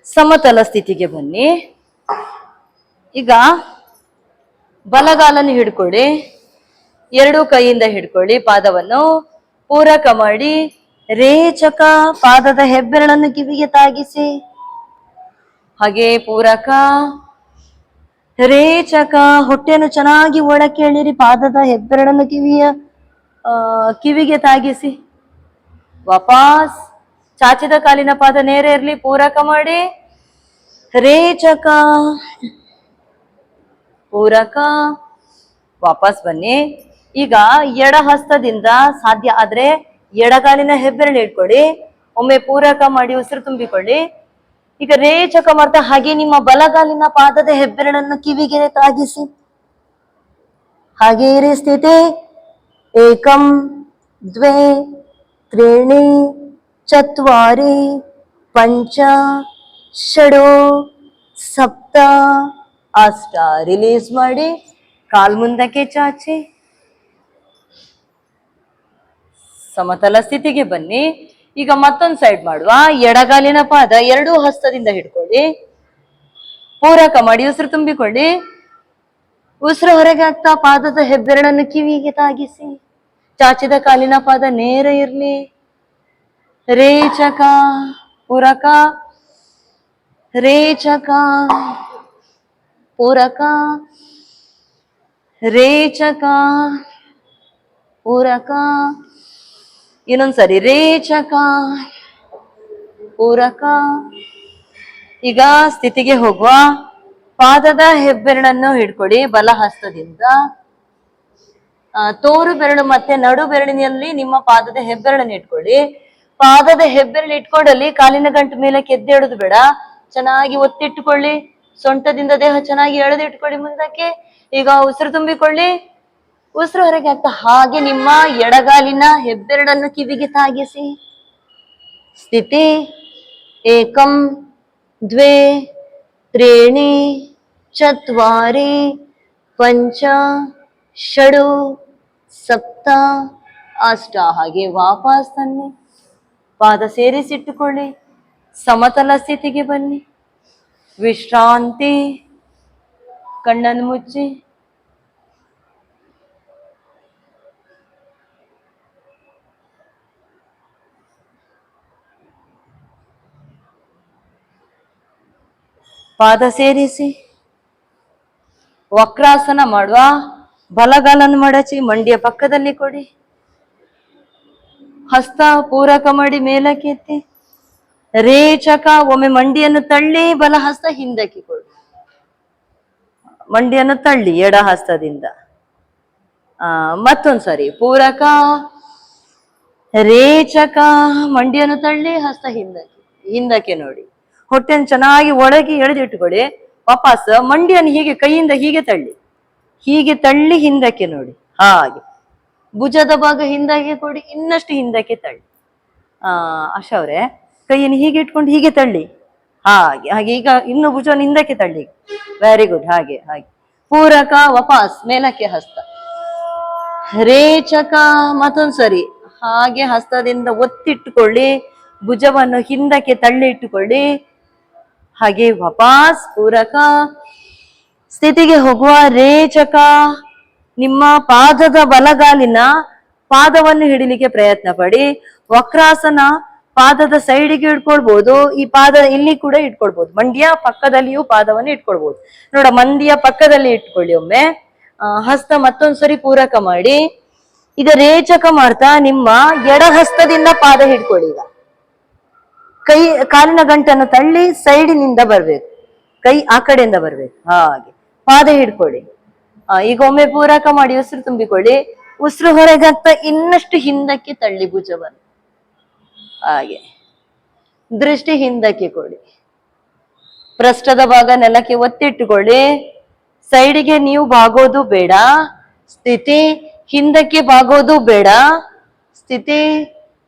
Speaker 1: ಸಮತಲ ಸ್ಥಿತಿಗೆ ಬನ್ನಿ. ಈಗ ಬಲಗಾಲನ್ನು ಹಿಡ್ಕೊಳ್ಳಿ. ಎರಡು ಕೈಯಿಂದ ಹಿಡ್ಕೊಳ್ಳಿ. ಪಾದವನ್ನು ಪೂರಕ ಮಾಡಿ ರೇಚಕ. ಪಾದದ ಹೆಬ್ಬೆರಳನ್ನು ಕಿವಿಗೆ ತಾಗಿಸಿ. ಹಾಗೆ ಪೂರಕ ರೇಚಕ. ಹೊಟ್ಟೆಯನ್ನು ಚೆನ್ನಾಗಿ ಒಳಕ್ಕೆ ಎಳಿರಿ. ಪಾದದ ಹೆಬ್ಬೆರಳನ್ನು ಕಿವಿಗೆ ತಾಗಿಸಿ. ವಾಪಸ್. ಚಾಚಿದ ಕಾಲಿನ ಪಾದ ನೇರ ಇರ್ಲಿ. ಪೂರಕ ಮಾಡಿ ರೇಚಕ ಪೂರಕ. ವಾಪಸ್ ಬನ್ನಿ. ಈಗ ಎಡ ಹಸ್ತದಿಂದ ಸಾಧ್ಯ ಆದ್ರೆ ಎಡಗಾಲಿನ ಹೆಬ್ಬೆರಳು ಇಟ್ಕೊಳ್ಳಿ. ಒಮ್ಮೆ ಪೂರಕ ಮಾಡಿ ಉಸಿರು ತುಂಬಿಕೊಳ್ಳಿ. ಈಗ ರೇಚಕ ಮಾಡ್ತಾ ಹಾಗೆ ನಿಮ್ಮ ಬಲಗಾಲಿನ ಪಾದದ ಹೆಬ್ಬೆರಳನ್ನು ಕಿವಿಗೆ ತಾಗಿಸಿ. ಹಾಗೆ ಇರಿ. ಸ್ಥಿತಿ. ಏಕಂ ದ್ವೇ ತ್ರೀಣಿ ಚತ್ವಾರಿ ಪಂಚ ಷಡು ಸಪ್ತ ಅಷ್ಟ. ರಿಲೀಸ್ ಮಾಡಿ. ಕಾಲ್ ಮುಂದಕ್ಕೆ ಚಾಚಿ ಸಮತಲ ಸ್ಥಿತಿಗೆ ಬನ್ನಿ. ಈಗ ಮತ್ತೊಂದು ಸೈಡ್ ಮಾಡುವ. ಎಡಗಾಲಿನ ಪಾದ ಎರಡೂ ಹಸ್ತದಿಂದ ಹಿಡ್ಕೊಳ್ಳಿ. ಪೂರಕ ಮಾಡಿ ಉಸಿರು ತುಂಬಿಕೊಳ್ಳಿ. ಉಸಿರು ಹೊರಗೆ ಆಗ್ತಾ ಪಾದದ ಹೆಬ್ಬೆರಳನ್ನು ಕಿವಿಗೆ ತಾಗಿಸಿ. ಚಾಚಿದ ಕಾಲಿನ ಪಾದ ನೇರ ಇರ್ಲಿ. ರೇಚಕ ಪೂರಕ ರೇಚಕ ಪೂರಕ ರೇಚಕ ಪೂರಕ. ಇನ್ನೊಂದ್ಸರಿ ರೇಚಕ ಪೂರಕ. ಈಗ ಸ್ಥಿತಿಗೆ ಹೋಗುವ. ಪಾದದ ಹೆಬ್ಬೆರಳನ್ನು ಹಿಡ್ಕೊಳ್ಳಿ. ಬಲ ಹಸ್ತದಿಂದ ತೋರು ಬೆರಳು ಮತ್ತೆ ನಡು ಬೆರಳಿನಲ್ಲಿ ನಿಮ್ಮ ಪಾದದ ಹೆಬ್ಬೆರಳನ್ನು ಇಟ್ಕೊಳ್ಳಿ. ಪಾದದ ಹೆಬ್ಬೆರಳು ಇಟ್ಕೊಂಡಲ್ಲಿ ಕಾಲಿನ ಗಂಟು ಮೇಲಕ್ಕೆ ಎದ್ದೇಳುದು ಬೇಡ. ಚೆನ್ನಾಗಿ ಒತ್ತಿಟ್ಟುಕೊಳ್ಳಿ. ಸೊಂಟದಿಂದ ದೇಹ ಚೆನ್ನಾಗಿ ಎಳೆದಿಟ್ಕೊಳ್ಳಿ ಮುಂದಕ್ಕೆ. ಈಗ ಉಸಿರು ತುಂಬಿಕೊಳ್ಳಿ. ಉಸಿರು ಹೊರಗೆ ಆಗ್ತಾ ಹಾಗೆ ನಿಮ್ಮ ಎಡಗಾಲಿನ ಹೆಬ್ಬೆರಳನ್ನು ಕಿವಿಗೆ ತಾಗಿಸಿ. ಸ್ಥಿತಿ. ಏಕಂ ದ್ವೇ ತ್ರೀಣಿ ಚತ್ವಾರಿ ಪಂಚ ಷಡು ಸಪ್ತ ಅಷ್ಟ. ಹಾಗೆ ವಾಪಸ್ ತನ್ನಿ. ಪಾದ ಸೇರಿಸಿಟ್ಟುಕೊಳ್ಳಿ. ಸಮತಲ ಸ್ಥಿತಿಗೆ ಬನ್ನಿ. ವಿಶ್ರಾಂತಿ. ಕಣ್ಣನ್ನು ಮುಚ್ಚಿ ಪಾದ ಸೇರಿಸಿ ವಕ್ರಾಸನ ಮಾಡುವ. ಬಲಗಾಲನ್ನು ಮಡಚಿ ಮಂಡಿಯ ಪಕ್ಕದಲ್ಲಿ ಕೊಡಿ. ಹಸ್ತ ಪೂರಕ ಮಾಡಿ ಮೇಲಕ್ಕೆ ಎತ್ತಿ. ರೇಚಕ ಒಮ್ಮೆ ಮಂಡಿಯನ್ನು ತಳ್ಳಿ ಬಲ ಹಸ್ತ ಹಿಂದಕ್ಕೆ ಕೊಡಿ. ಮಂಡಿಯನ್ನು ತಳ್ಳಿ ಎಡ ಹಸ್ತದಿಂದ. ಮತ್ತೊಂದ್ಸರಿ ಪೂರಕ ರೇಚಕ ಮಂಡಿಯನ್ನು ತಳ್ಳಿ ಹಸ್ತ ಹಿಂದಕ್ಕೆ ನೋಡಿ. ಹೊಟ್ಟೆಯನ್ನು ಚೆನ್ನಾಗಿ ಒಳಗೆ ಎಳೆದಿಟ್ಟುಕೊಳ್ಳಿ. ವಾಪಸ್ ಮಂಡಿಯನ್ನು ಹೀಗೆ ಕೈಯಿಂದ ಹೀಗೆ ತಳ್ಳಿ ಹಿಂದಕ್ಕೆ ನೋಡಿ. ಹಾಗೆ ಭುಜದ ಭಾಗ ಹಿಂದಕ್ಕೆ ಕೊಡಿ, ಇನ್ನಷ್ಟು ಹಿಂದಕ್ಕೆ ತಳ್ಳಿ. ಆಶಾ ಅವ್ರೆ, ಕೈಯನ್ನು ಹೀಗೆ ಇಟ್ಕೊಂಡು ಹೀಗೆ ತಳ್ಳಿ. ಹಾಗೆ ಹಾಗೆ ಈಗ ಇನ್ನು ಭುಜವನ್ನು ಹಿಂದಕ್ಕೆ ತಳ್ಳಿ. Very good. ಹಾಗೆ ಹಾಗೆ ಪೂರಕ ವಾಪಸ್ ಮೇಲಕ್ಕೆ ಹಸ್ತ. ರೇಚಕ ಮತ್ತೊಂದ್ಸರಿ ಹಾಗೆ ಹಸ್ತದಿಂದ ಒತ್ತಿಟ್ಟುಕೊಳ್ಳಿ. ಭುಜವನ್ನು ಹಿಂದಕ್ಕೆ ತಳ್ಳಿ ಇಟ್ಟುಕೊಳ್ಳಿ. ಹಾಗೆ ವಾಪಸ್ ಪೂರಕ ಸ್ಥಿತಿಗೆ ಹೋಗುವ. ರೇಚಕ ನಿಮ್ಮ ಪಾದದ ಬಲಗಾಲಿನ ಪಾದವನ್ನು ಹಿಡಿಲಿಕ್ಕೆ ಪ್ರಯತ್ನ ಪಡಿ. ವಕ್ರಾಸನ ಪಾದದ ಸೈಡಿಗೆ ಇಟ್ಕೊಳ್ಬಹುದು. ಈ ಪಾದ ಇಲ್ಲಿ ಕೂಡ ಇಟ್ಕೊಳ್ಬಹುದು. ಮಂಡಿಯ ಪಕ್ಕದಲ್ಲಿಯೂ ಪಾದವನ್ನು ಇಟ್ಕೊಳ್ಬಹುದು. ನೋಡ, ಮಂಡಿಯ ಪಕ್ಕದಲ್ಲಿ ಇಟ್ಕೊಳ್ಳಿ ಒಮ್ಮೆ. ಹಸ್ತ ಮತ್ತೊಂದ್ಸರಿ ಪೂರಕ ಮಾಡಿ. ಈಗ ರೇಚಕ ಮಾಡ್ತಾ ನಿಮ್ಮ ಎಡ ಹಸ್ತದಿಂದ ಪಾದ ಹಿಡ್ಕೊಳ್ಳಿ. ಈಗ ಕಾಲಿನ ಗಂಟನ್ನು ತಳ್ಳಿ ಸೈಡಿನಿಂದ ಬರ್ಬೇಕು. ಕೈ ಆ ಕಡೆಯಿಂದ ಬರ್ಬೇಕು. ಹಾಗೆ ಪಾದ ಹಿಡ್ಕೊಳ್ಳಿ. ಈಗ ಒಮ್ಮೆ ಪೂರಕ ಮಾಡಿ ಉಸಿರು ತುಂಬಿಕೊಳ್ಳಿ. ಉಸಿರು ಹೊರಗಾಗ್ತಾ ಇನ್ನಷ್ಟು ಹಿಂದಕ್ಕೆ ತಳ್ಳಿ ಭುಜವನ್ನು. ಹಾಗೆ ದೃಷ್ಟಿ ಹಿಂದಕ್ಕೆ ಕೊಡಿ. ಪೃಷ್ಠದ ಭಾಗ ನೆಲಕ್ಕೆ ಒತ್ತಿಟ್ಟುಕೊಳ್ಳಿ. ಸೈಡಿಗೆ ನೀವು ಬಾಗೋದು ಬೇಡ. ಸ್ಥಿತಿ ಹಿಂದಕ್ಕೆ ಬಾಗೋದು ಬೇಡ. ಸ್ಥಿತಿ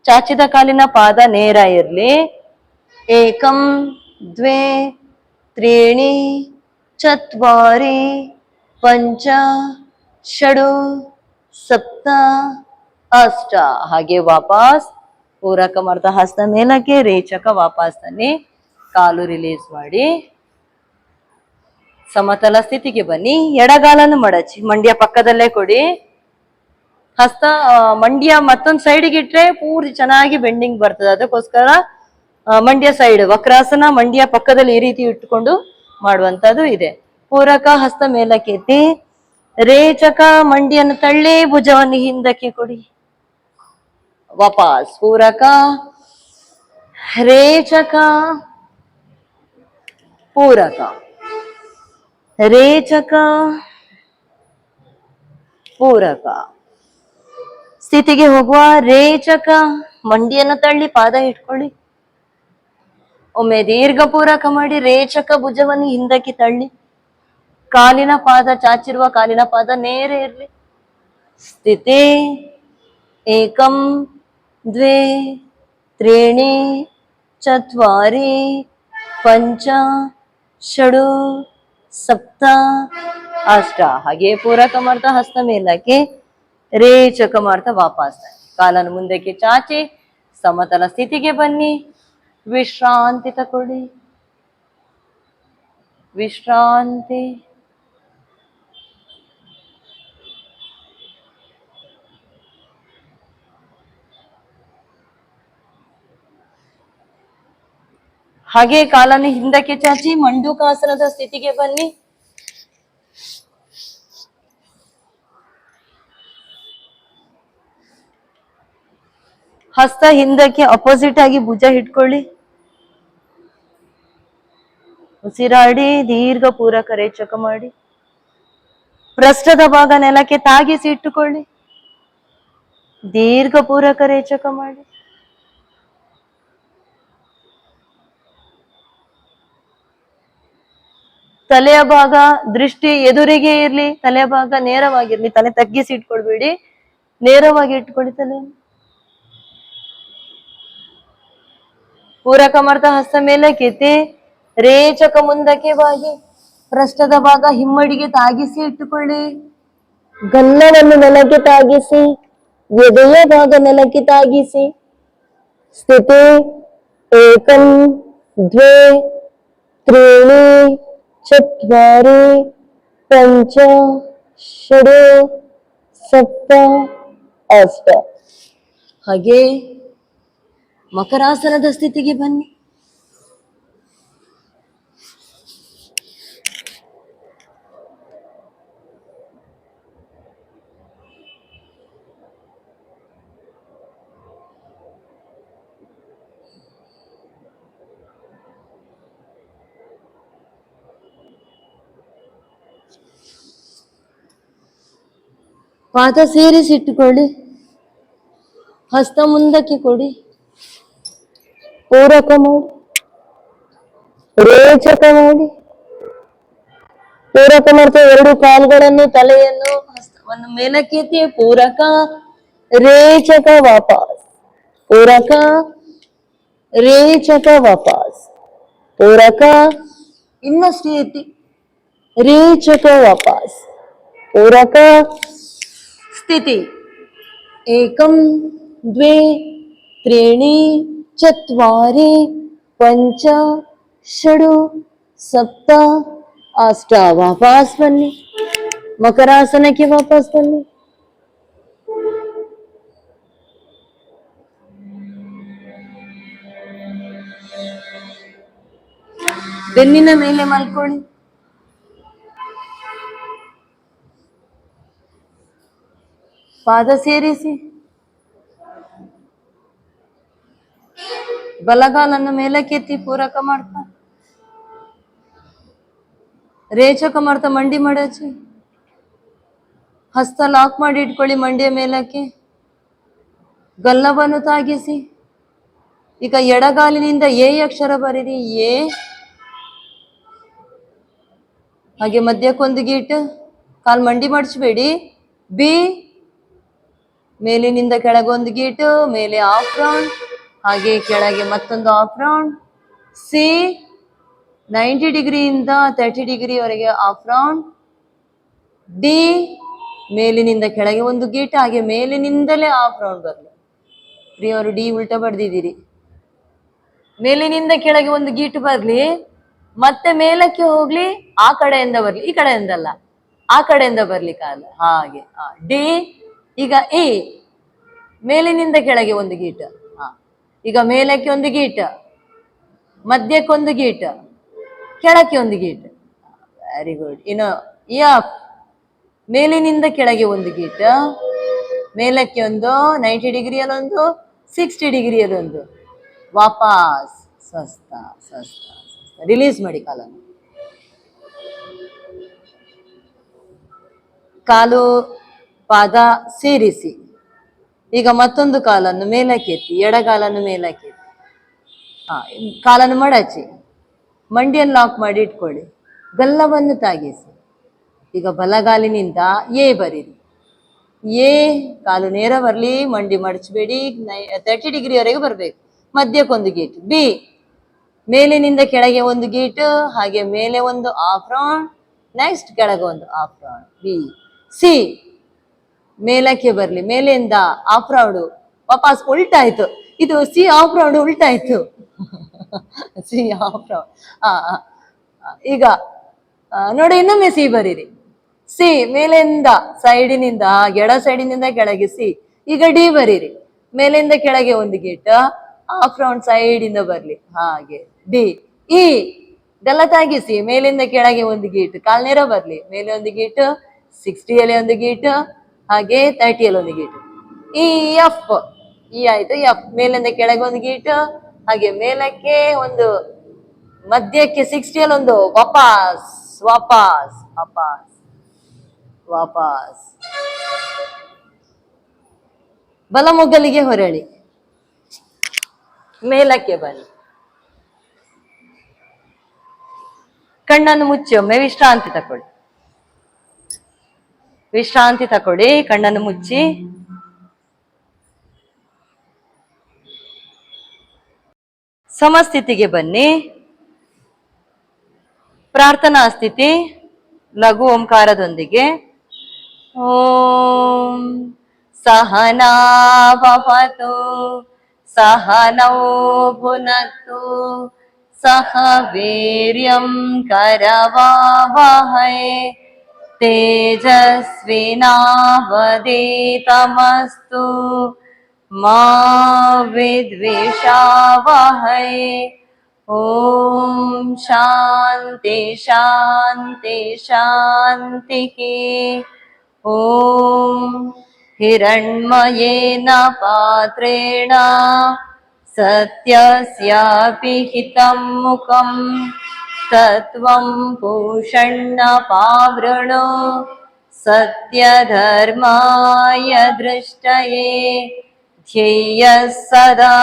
Speaker 1: ಚಾಚಿದ ಕಾಲಿನ ಪಾದ ನೇರ ಇರ್ಲಿ. ಏಕಂ ದ್ವೇ ತ್ರೀಣಿ ಚತ್ವಾರಿ ಪಂಚ ಷಡು ಸಪ್ತ ಅಷ್ಟ. ಹಾಗೆ ವಾಪಸ್ ಪೂರಕ ಮಾಡ್ತಾ ಹಸ್ತ ಮೇಲಕ್ಕೆ. ರೇಚಕ ವಾಪಸ್ ತನ್ನಿ. ಕಾಲು ರಿಲೀಸ್ ಮಾಡಿ ಸಮತಲ ಸ್ಥಿತಿಗೆ ಬನ್ನಿ. ಎಡಗಾಲನ್ನು ಮಡಚಿ ಮಂಡಿಯ ಪಕ್ಕದಲ್ಲೇ ಕೊಡಿ. ಹಸ್ತ ಮಂಡಿಯ ಮತ್ತೊಂದು ಸೈಡಿಗೆ ಇಟ್ರೆ ಪೂರ್ತಿ ಚೆನ್ನಾಗಿ ಬೆಂಡಿಂಗ್ ಬರ್ತದೆ. ಅದಕ್ಕೋಸ್ಕರ ಮಂಡ್ಯ ಸೈಡ್ ವಕ್ರಾಸನ ಮಂಡಿಯ ಪಕ್ಕದಲ್ಲಿ ಈ ರೀತಿ ಇಟ್ಟುಕೊಂಡು ಮಾಡುವಂತದ್ದು ಇದೆ. ಪೂರಕ ಹಸ್ತ ಮೇಲಕ್ಕೆ ಎತ್ತಿ. ರೇಚಕ ಮಂಡಿಯನ್ನು ತಳ್ಳಿ ಭುಜವನ್ನು ಹಿಂದಕ್ಕೆ ಕೊಡಿ. ವಾಪಸ್ ಪೂರಕ ರೇಚಕ ಪೂರಕ ರೇಚಕ ಪೂರಕ. ಸ್ಥಿತಿಗೆ ಹೋಗುವ. ರೇಚಕ ಮಂಡಿಯನ್ನು ತಳ್ಳಿ ಪಾದ ಇಟ್ಕೊಳ್ಳಿ. ಒಮ್ಮೆ ದೀರ್ಘ ಪೂರಕ ಮಾಡಿ. ರೇಚಕ ಭುಜವನ್ನು ಹಿಂದಕ್ಕೆ ತಳ್ಳಿ. ಕಾಲಿನ ಪಾದ ಚಾಚಿರುವ ಕಾಲಿನ ಪಾದ ನೇರ ಇರ್ಲಿ. ಸ್ಥಿತಿ ಏಕಂ ದ್ವೇ ತ್ರೀಣಿ ಚತ್ವಾರಿ ಪಂಚ ಷಡು ಸಪ್ತ ಅಷ್ಟ. ಹಾಗೆ ಪೂರಕ ಮಾಡ್ತಾ ಹಸ್ತ ಮೇಲಕ್ಕೆ. ರೇಚಕ ಮಾಡ್ತಾ ವಾಪಸ್ ಕಾಲನ್ನು ಮುಂದಕ್ಕೆ ಚಾಚಿ ಸಮತಲ ಸ್ಥಿತಿಗೆ ಬನ್ನಿ. ವಿಶ್ರಾಂತಿ ತಕೊಳ್ಳಿ. ವಿಶ್ರಾಂತಿ. ಹಾಗೆ ಕಾಲನ್ನು ಹಿಂದಕ್ಕೆ ಚಾಚಿ ಮಂಡೂಕಾಸನದ ಸ್ಥಿತಿಗೆ ಬನ್ನಿ. ಹಸ್ತ ಹಿಂದಕ್ಕೆ ಅಪೋಸಿಟ್ ಆಗಿ ಭುಜ ಹಿಡ್ಕೊಳ್ಳಿ. ಉಸಿರಾಡಿ ದೀರ್ಘ ಪೂರಕ ರೇಚಕ ಮಾಡಿ. ಪೃಷ್ಠದ ಭಾಗ ನೆಲಕ್ಕೆ ತಾಗಿಸಿ ಇಟ್ಟುಕೊಳ್ಳಿ. ದೀರ್ಘ ಪೂರಕ ರೇಚಕ ಮಾಡಿ. ತಲೆಯ ಭಾಗ ದೃಷ್ಟಿ ಎದುರಿಗೆ ಇರ್ಲಿ. ತಲೆಯ ಭಾಗ ನೇರವಾಗಿರ್ಲಿ. ತಲೆ ತಗ್ಗಿಸಿ ಇಟ್ಕೊಳ್ಬೇಡಿ. ನೇರವಾಗಿ ಇಟ್ಕೊಳ್ಳಿ ತಲೆಯನ್ನು. ಪೂರಕ ಮಾಡ್ತಾ ಹಸ್ತ ಮೇಲಕ್ಕೆ ಎತ್ತಿ. ರೇಚಕ ಮುಂದಕ್ಕೆ ಬಾಗಿ. ಪೃಷ್ಠದ ಭಾಗ ಹಿಮ್ಮಡಿಗೆ ತಾಗಿಸಿ ಇಟ್ಟುಕೊಳ್ಳಿ. ಗಲ್ಲವನ್ನು ನೆಲಕ್ಕೆ ತಾಗಿಸಿ. ಎದೆಯ ಭಾಗ ನೆಲಕ್ಕೆ ತಾಗಿಸಿ. ಸ್ಥಿತಿ ಏಕಂ ದ್ವೇ ತ್ರೀಣಿ ಚತ್ವಾರಿ ಪಂಚ ಷಡು ಸಪ್ತ ಅಷ್ಟ. ಹಾಗೆ ಮಕರಾಸನದ ಸ್ಥಿತಿಗೆ ಬನ್ನಿ. ಪಾದ ಸೇರಿಸಿಟ್ಟುಕೊಳ್ಳಿ. ಹಸ್ತ ಮುಂದಕ್ಕೆ ಕೊಡಿ. ಪೂರಕ ಮಾಡಿ, ರೇಚಕ ಮಾಡಿ. ಪೂರಕ ಮಾಡ್ತಾ ಎರಡು ಕಾಲುಗಳನ್ನು, ತಲೆಯನ್ನು, ಹಸ್ತವನ್ನು ಮೇಲಕ್ಕೆತ್ತಿ. ಪೂರಕ, ರೇಚಕ, ವಾಪಸ್. ಪೂರಕ, ರೇಚಕ, ವಾಪಸ್. ಪೂರಕ, ಇನ್ನಷ್ಟು ಎತ್ತಿ. ರೇಚಕ, ವಾಪಸ್. ಪೂರಕ, ಸ್ಥಿತಿ. ಏಕಂ ದ್ವೇ ತ್ರೀಣಿ ಚತ್ವಾರಿ ಪಂಚ ಷಡು ಸಪ್ತ ಅಷ್ಟ. ವಾಪಸ್ ಬನ್ನಿ. ಮಕರಾಸನಕ್ಕೆ ವಾಪಸ್ ಬನ್ನಿ. ಬೆನ್ನಿನ ಮೇಲೆ ಮಲ್ಕೊಳ್ಳಿ. ಪಾದ ಸೇರಿಸಿ. ಬಲಗಾಲನ್ನು ಮೇಲಕ್ಕೆತ್ತಿ ಪೂರಕ ಮಾಡ್ತಾ. ರೇಚಕ ಮಾಡ್ತಾ ಮಂಡಿ ಮಡಚಿ. ಹಸ್ತ ಲಾಕ್ ಮಾಡಿ ಇಟ್ಕೊಳ್ಳಿ ಮಂಡಿಯ ಮೇಲಕ್ಕೆ. ಗಲ್ಲವನ್ನು ತಾಗಿಸಿ. ಈಗ ಎಡಗಾಲಿನಿಂದ ಎ ಅಕ್ಷರ ಬರೀರಿ. ಎ, ಹಾಗೆ ಮಧ್ಯಕ್ಕೊಂದು ಗೀಟ್. ಕಾಲ್ ಮಂಡಿ ಮಡಚಬೇಡಿ. ಬಿ, ಮೇಲಿನಿಂದ ಕೆಳಗೊಂದು ಗೀಟು, ಮೇಲೆ ಹಾಫ್ ರೌಂಡ್, ಹಾಗೆ ಕೆಳಗೆ ಮತ್ತೊಂದು ಹಾಫ್ ರೌಂಡ್. ಸಿ, 90 ಡಿಗ್ರಿಯಿಂದ 30 ಡಿಗ್ರಿವರೆಗೆ ಹಾಫ್ ರೌಂಡ್. ಡಿ, ಮೇಲಿನಿಂದ ಕೆಳಗೆ ಒಂದು ಗೀಟ್, ಹಾಗೆ ಮೇಲಿನಿಂದಲೇ ಹಾಫ್ ರೌಂಡ್ ಬರಲಿ. ಪ್ರಿಯವರು ಡಿ ಉಲ್ಟಾ ಬರೆದಿದ್ದೀರಿ. ಮೇಲಿನಿಂದ ಕೆಳಗೆ ಒಂದು ಗೀಟು ಬರಲಿ, ಮತ್ತೆ ಮೇಲಕ್ಕೆ ಹೋಗ್ಲಿ, ಆ ಕಡೆಯಿಂದ ಬರ್ಲಿ, ಈ ಕಡೆಯಿಂದಲ್ಲ, ಆ ಕಡೆಯಿಂದ ಬರ್ಲಿ ಕಾಲು. ಹಾಗೆ ಡಿ. ಈಗ ಎ, ಮೇಲಿನಿಂದ ಕೆಳಗೆ ಒಂದು ಗೀಟ. ಈಗ ಮೇಲಕ್ಕೆ ಒಂದು ಗೀಟ, ಮಧ್ಯಕ್ಕೊಂದು ಗೀಟ, ಕೆಳಕ್ಕೆ ಒಂದು ಗೀಟ. Very good. ಇನ್ನು ಎಫ್, ಮೇಲಿನಿಂದ ಕೆಳಗೆ ಒಂದು ಗೀಟ, ಮೇಲಕ್ಕೆ ಒಂದು 90 ಡಿಗ್ರಿಯಲ್ಲೊಂದು, 60 ಡಿಗ್ರಿಯಲ್ಲೊಂದು. ವಾಪಸ್ ಸ್ವಸ್ಥ ಸ್ವಸ್ಥ ಸ್ವಸ್ಥ. ರಿಲೀಸ್ ಮಾಡಿ ಕಾಲನ್ನು. ಕಾಲು ಪಾದ ಸೇರಿಸಿ. ಈಗ ಮತ್ತೊಂದು ಕಾಲನ್ನು ಮೇಲಕ್ಕೆತ್ತಿ, ಎಡಗಾಲನ್ನು ಮೇಲಕ್ಕೆತ್ತಿ. ಕಾಲನ್ನು ಮಡಚಿ, ಮಂಡಿಯನ್ನು ಲಾಕ್ ಮಾಡಿ ಇಟ್ಕೊಳ್ಳಿ. ಗಲ್ಲವನ್ನು ತಾಗಿಸಿ. ಈಗ ಬಲಗಾಲಿನಿಂದ ಎ ಬರೀರಿ. ಎ, ಕಾಲು ನೇರ ಬರಲಿ, ಮಂಡಿ ಮಡಚಬೇಡಿ. 30 ಡಿಗ್ರಿವರೆಗೆ ಬರಬೇಕು. ಮಧ್ಯಕ್ಕೊಂದು ಗೀಟ್. ಬಿ, ಮೇಲಿನಿಂದ ಕೆಳಗೆ ಒಂದು ಗೀಟು, ಹಾಗೆ ಮೇಲೆ ಒಂದು ಹಾಫ್ ರೌಂಡ್, ನೆಕ್ಸ್ಟ್ ಕೆಳಗೆ ಒಂದು ಹಾಫ್ ರೌಂಡ್. ಬಿ. ಸಿ, ಮೇಲಕ್ಕೆ ಬರಲಿ, ಮೇಲಿಂದ ಹಾಫ್ ರೌಂಡ್, ವಾಪಸ್ ಉಲ್ಟಾಯ್ತು. ಇದು ಸಿ ಹಾಫ್ ರೌಂಡ್ ಉಲ್ಟಾಯ್ತು. C half round. ಈಗ ನೋಡಿ, ಇನ್ನೊಮ್ಮೆ ಸಿ ಬರೀರಿ. ಸಿ, ಮೇಲಿಂದ ಸೈಡಿನಿಂದ, ಎಡ ಸೈಡಿನಿಂದ ಕೆಳಗೆ ಸಿ. ಈಗ ಡಿ ಬರೀರಿ. ಮೇಲಿಂದ ಕೆಳಗೆ ಒಂದು ಗೀಟ, ಹಾಫ್ ರೌಂಡ್ ಸೈಡಿಂದ ಬರ್ಲಿ, ಹಾಗೆ ಡಿ. ಇ, ಗಲ್ಲ ತಾಗಿಸಿ, ಮೇಲಿಂದ ಕೆಳಗೆ ಒಂದು ಗೀಟ್, ಕಾಲ್ ನೇರ ಬರ್ಲಿ, ಮೇಲೆ ಒಂದು ಗೀಟ್, 60ಯಲ್ಲಿ ಒಂದು ಗೀಟ್, ಹಾಗೆ 30ಯಲ್ಲಿ ಒಂದು ಗೀಟ್. ಈ ಎಫ್, ಈ ಆಯ್ತು. ಎಫ್, ಮೇಲಿಂದ ಕೆಳಗೆ ಒಂದು ಗೀಟ್, ಹಾಗೆ ಮೇಲಕ್ಕೆ ಒಂದು, ಮಧ್ಯಕ್ಕೆ 60ಯಲ್ಲಿ ಒಂದು, ವಾಪಸ್ ವಾಪಸ್ ವಾಪಸ್ ವಾಪಸ್. ಬಲಮೊಗ್ಗಲಿಗೆ ಹೊರಳಿ, ಮೇಲಕ್ಕೆ ಬನ್ನಿ. ಕಣ್ಣನ್ನು ಮುಚ್ಚಿ ಒಮ್ಮೆ ವಿಶ್ರಾಂತಿ ತಕೊಳ್ಳಿ. ವಿಶ್ರಾಂತಿ ತಕೊಳ್ಳಿ. ಕಣ್ಣನ್ನು ಮುಚ್ಚಿ. ಸಮಸ್ಥಿತಿಗೆ ಬನ್ನಿ. ಪ್ರಾರ್ಥನಾ ಸ್ಥಿತಿ ಲಘು ಓಂಕಾರದೊಂದಿಗೆ. ಓಂ ಸಹನಾ ಭವತು ಸಹನೌ ಭುನಕ್ತು ಸಹ ವೀರ್ಯಂ ಕರವಾವಹೈ ತೇಜಸ್ವಿನಾವಧೀತಮಸ್ತು ಮಾ ವಿದ್ವಿಷಾವಹೈ. ಓಂ ಶಾಂತಿ ಶಾಂತಿ ಶಾಂತಿಃ. ಓಂ ಹಿರಣ್ಮಯೇನ ಪಾತ್ರೇಣ ಸತ್ಯಸ್ಯಾಪಿ ಹಿತಂ ಮುಖಂ ತತ್ವಂ ಪೂಷಣ್ಣ ಪಾವೃಣೋ सत्यधर्माय दृष्टये ध्येयः सदा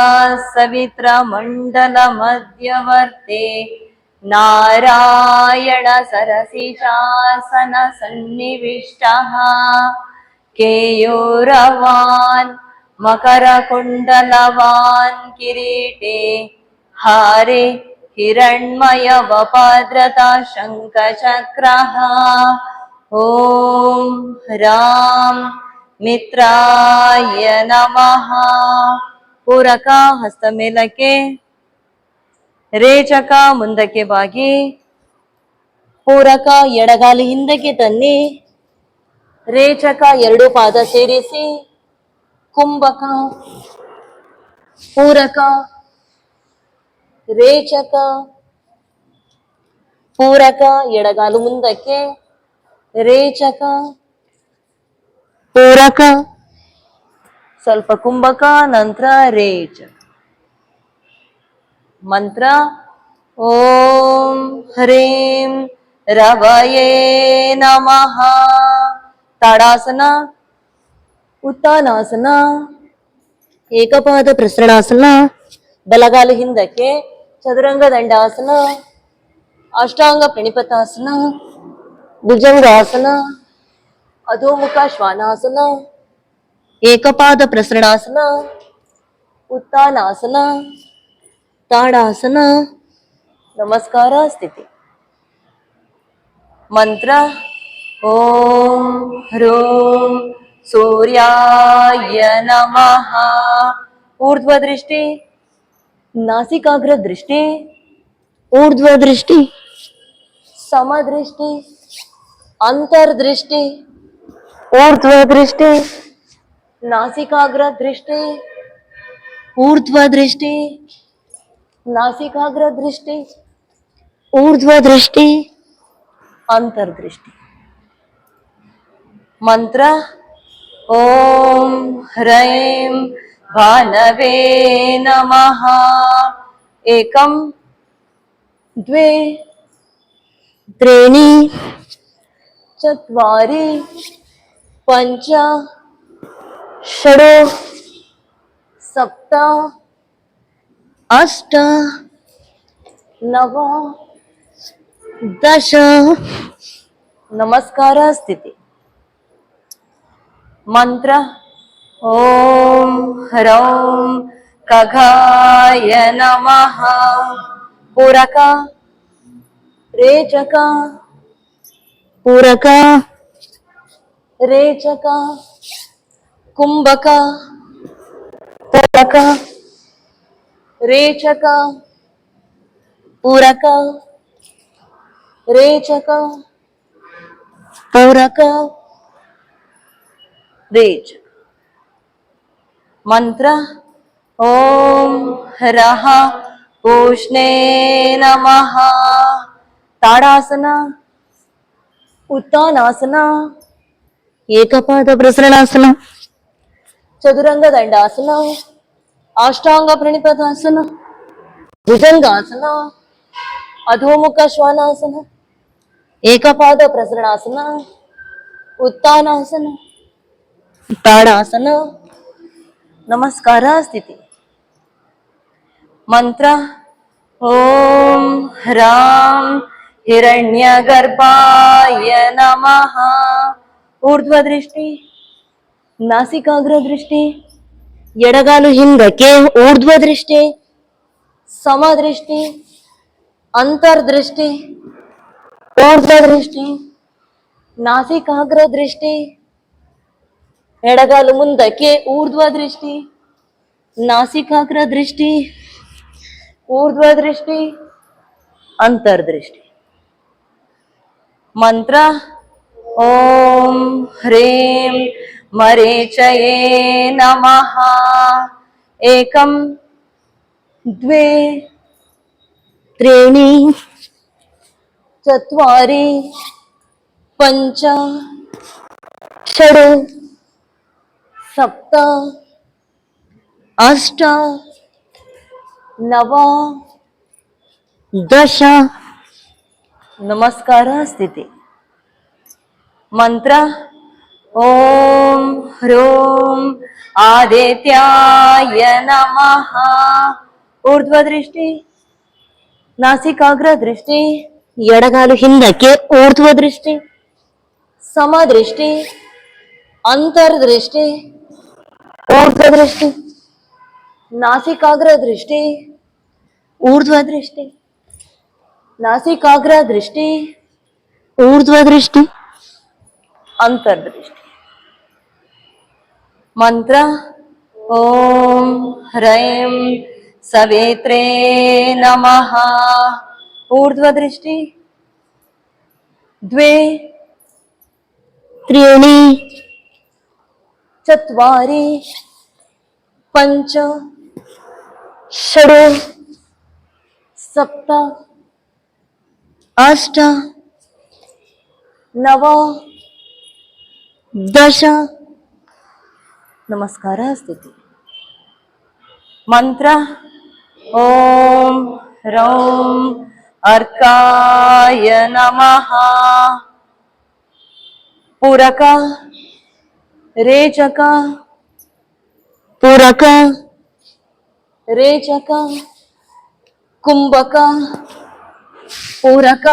Speaker 1: सवित्रमण्डलमध्यवर्ते नारायण सरसिजासन सन्निविष्टः केयूरवान् मकरकुण्डलवान् किरीटे हारे हिरण्मयवपाद्रता शङ्खचक्रः ॐ राम ಮಿತ್ರಾಯ ನಮಃ. ಪೂರಕ ಹಸ್ತ ಮೇಲಕ್ಕೆ, ರೇಚಕ ಮುಂದಕ್ಕೆ ಬಾಗಿ, ಪೂರಕ ಎಡಗಾಲು ಹಿಂದಕ್ಕೆ ತನ್ನಿ, ರೇಚಕ ಎರಡು ಪಾದ ಸೇರಿಸಿ, ಕುಂಭಕ ಪೂರಕ ರೇಚಕ ಪೂರಕ ಎಡಗಾಲು ಮುಂದಕ್ಕೆ, ರೇಚಕ ಪೂರಕ ಸ್ವಲ್ಪ ಕುಂಭಕ ನಂತರ ರೇಚಕ. ಮಂತ್ರ ಓಂ ಹ್ರೀಂ ರವಯೇ ನಮಃ. ತಾಡಾಸನ, ಉತ್ತಾನಾಸನ, ಏಕಪಾದ ಪ್ರಸರಣಾಸನ, ಬಲಗಾಲು ಹಿಂದಕ್ಕೆ, ಚದುರಂಗ ದಂಡಾಸನ, ಅಷ್ಟಾಂಗ ಪ್ರಣಿಪತಾಸನ, ಭುಜಂಗಾಸನ, ಅಧೋಮುಖ ಶ್ವಾನಾಸನ, ಏಕಪಾದ ಪ್ರಸರಣಾಸನ, ಉತ್ತಾನಾಸನ, ತಾಡಾಸನ, ನಮಸ್ಕಾರ ಸ್ಥಿತಿ. ಮಂತ್ರ ಓಂ ಹ್ರೂಂ ಸೂರ್ಯಾಯ ನಮಃ. ಊರ್ಧ್ವ ದೃಷ್ಟಿ, ನಾಸಿಕಾಗ್ರ ದೃಷ್ಟಿ, ಊರ್ಧ್ವ ದೃಷ್ಟಿ, ಸಮದೃಷ್ಟಿ, ಅಂತರ್ದೃಷ್ಟಿ, ಊರ್ಧ್ವ ದೃಷ್ಟಿ, ನಾಸಿಕಾಗ್ರ ದೃಷ್ಟಿ, ಊರ್ಧ್ವ ದೃಷ್ಟಿ, ನಾಸಿಕಾಗ್ರ ದೃಷ್ಟಿ, ಊರ್ಧ್ವ ದೃಷ್ಟಿ, ಅಂತರ್ದೃಷ್ಟಿ. ಮಂತ್ರ ಓಂ ಹ್ರೈಂ ಭಾನವೇ ನಮಃ. ಏಕಂ ದ್ವೇ ತ್ರೀಣಿ ಚತ್ವಾರಿ ಪಂಚ ಷಡು ಸಪ್ತ ಅಷ್ಟ ನವ ದಶ. ನಮಸ್ಕಾರ ಸ್ಥಿತಿ. ಮಂತ್ರ ಓಂ ಹ್ರೌಂ ಖಗಾಯ ನಮಃ. ಪೂರಕ ರೇಚಕ ಪೂರಕ ರೇಚಕ ಕುಂಭಕ ಪೂರಕ ರೇಚಕ ಪೂರಕ ರೇಚಕ ಪೂರಕ ರೇಚಕ. ಮಂತ್ರ ಓಂ ಹ್ರಃ ಪೂಷ್ಣೇ ನಮಃ. ತಾಡಾಸನ, ಉತ್ತಾನಾಸನ, ಏಕಪಾದ ಪ್ರಸರಣಾಸನ, ಚದುರಂಗ ದಂಡಾಸನ, ಅಷ್ಟಾಂಗ ಪ್ರಣಿಪತಾಸನ, ಭುಜಂಗಾಸನ, ಅಧೋಮುಖ ಶ್ವಾನಾಸನ, ಏಕಪಾದ ಪ್ರಸರಣಾಸನ, ಉತ್ತಾನಾಸನ, ತಾಡಾಸನ, ನಮಸ್ಕಾರ ಸ್ಥಿತಿ. ಮಂತ್ರ ಓಂ ಹ್ರಾಂ ಹಿರಣ್ಯಗರ್ಭಾಯ ನಮಃ. ಊರ್ಧ್ವ ದೃಷ್ಟಿ, ನಾಸಿಕಾಗ್ರ ದೃಷ್ಟಿ, ಎಡಗಾಲು ಹಿಂದಕ್ಕೆ, ಊರ್ಧ್ವ ದೃಷ್ಟಿ, ಸಮದೃಷ್ಟಿ, ಅಂತರ್ದೃಷ್ಟಿ, ಊರ್ಧ್ವ ದೃಷ್ಟಿ, ನಾಸಿಕಾಗ್ರ ದೃಷ್ಟಿ, ಎಡಗಾಲು ಮುಂದಕ್ಕೆ, ಊರ್ಧ್ವ ದೃಷ್ಟಿ, ನಾಸಿಕಾಗ್ರ ದೃಷ್ಟಿ, ಊರ್ಧ್ವ ದೃಷ್ಟಿ, ಅಂತರ್ದೃಷ್ಟಿ. ಮಂತ್ರ ಓಂ ಹ್ರೀಂ ಮರೀಚಯೇ ನಮಃ. ಏಕಂ ದ್ವೇ ತ್ರೀಣಿ ಚತ್ವಾರಿ ಪಂಚ ಷಡು ಸಪ್ತ ಅಷ್ಟ ನವ ದಶ. ನಮಸ್ಕಾರ ಸ್ಥಿತಿ. ಮಂತ್ರ ಓಂ ಹ್ರೂಂ ಆದಿತ್ಯಾಯ ನಮಃ. ಊರ್ಧ್ವ ದೃಷ್ಟಿ, ನಾಸಿಕಾಗ್ರ ದೃಷ್ಟಿ, ಎಡಗಾಲು ಹಿಂದಕ್ಕೆ ಊರ್ಧ್ವ ದೃಷ್ಟಿ, ಸಮದೃಷ್ಟಿ, ಅಂತರ್ದೃಷ್ಟಿ, ಊರ್ಧ್ವ ದೃಷ್ಟಿ, ನಾಸಿಕಾಗ್ರ ದೃಷ್ಟಿ, ಊರ್ಧ್ವ ದೃಷ್ಟಿ, ನಾಸಿಕಾಗ್ರ ದೃಷ್ಟಿ, ಊರ್ಧ್ವ ದೃಷ್ಟಿ, ಅಂತರ್ದೃಷ್ಟಿ. ಮಂತ್ರ ಓಂ ಹ್ರೈಂ ಸವಿತ್ರೇ ನಮಃ. ಊರ್ಧ್ವ ದೃಷ್ಟಿ, ದ್ವೇ ತ್ರೀಣಿ ಚತ್ವಾರಿ ಪಂಚ ಷಡು ಸಪ್ತ ಅಷ್ಟ ನವ ದಶ. ನಮಸ್ಕಾರ ಸ್ಥಿತಿ. ಮಂತ್ರ ಓಂ ಹ್ರೌಂ ಅರ್ಕಾಯ ನಮಃ. ಪೂರಕ ರೇಚಕ, ಪೂರಕ ರೇಚಕ, ಕುಂಭಕ, ಪೂರಕ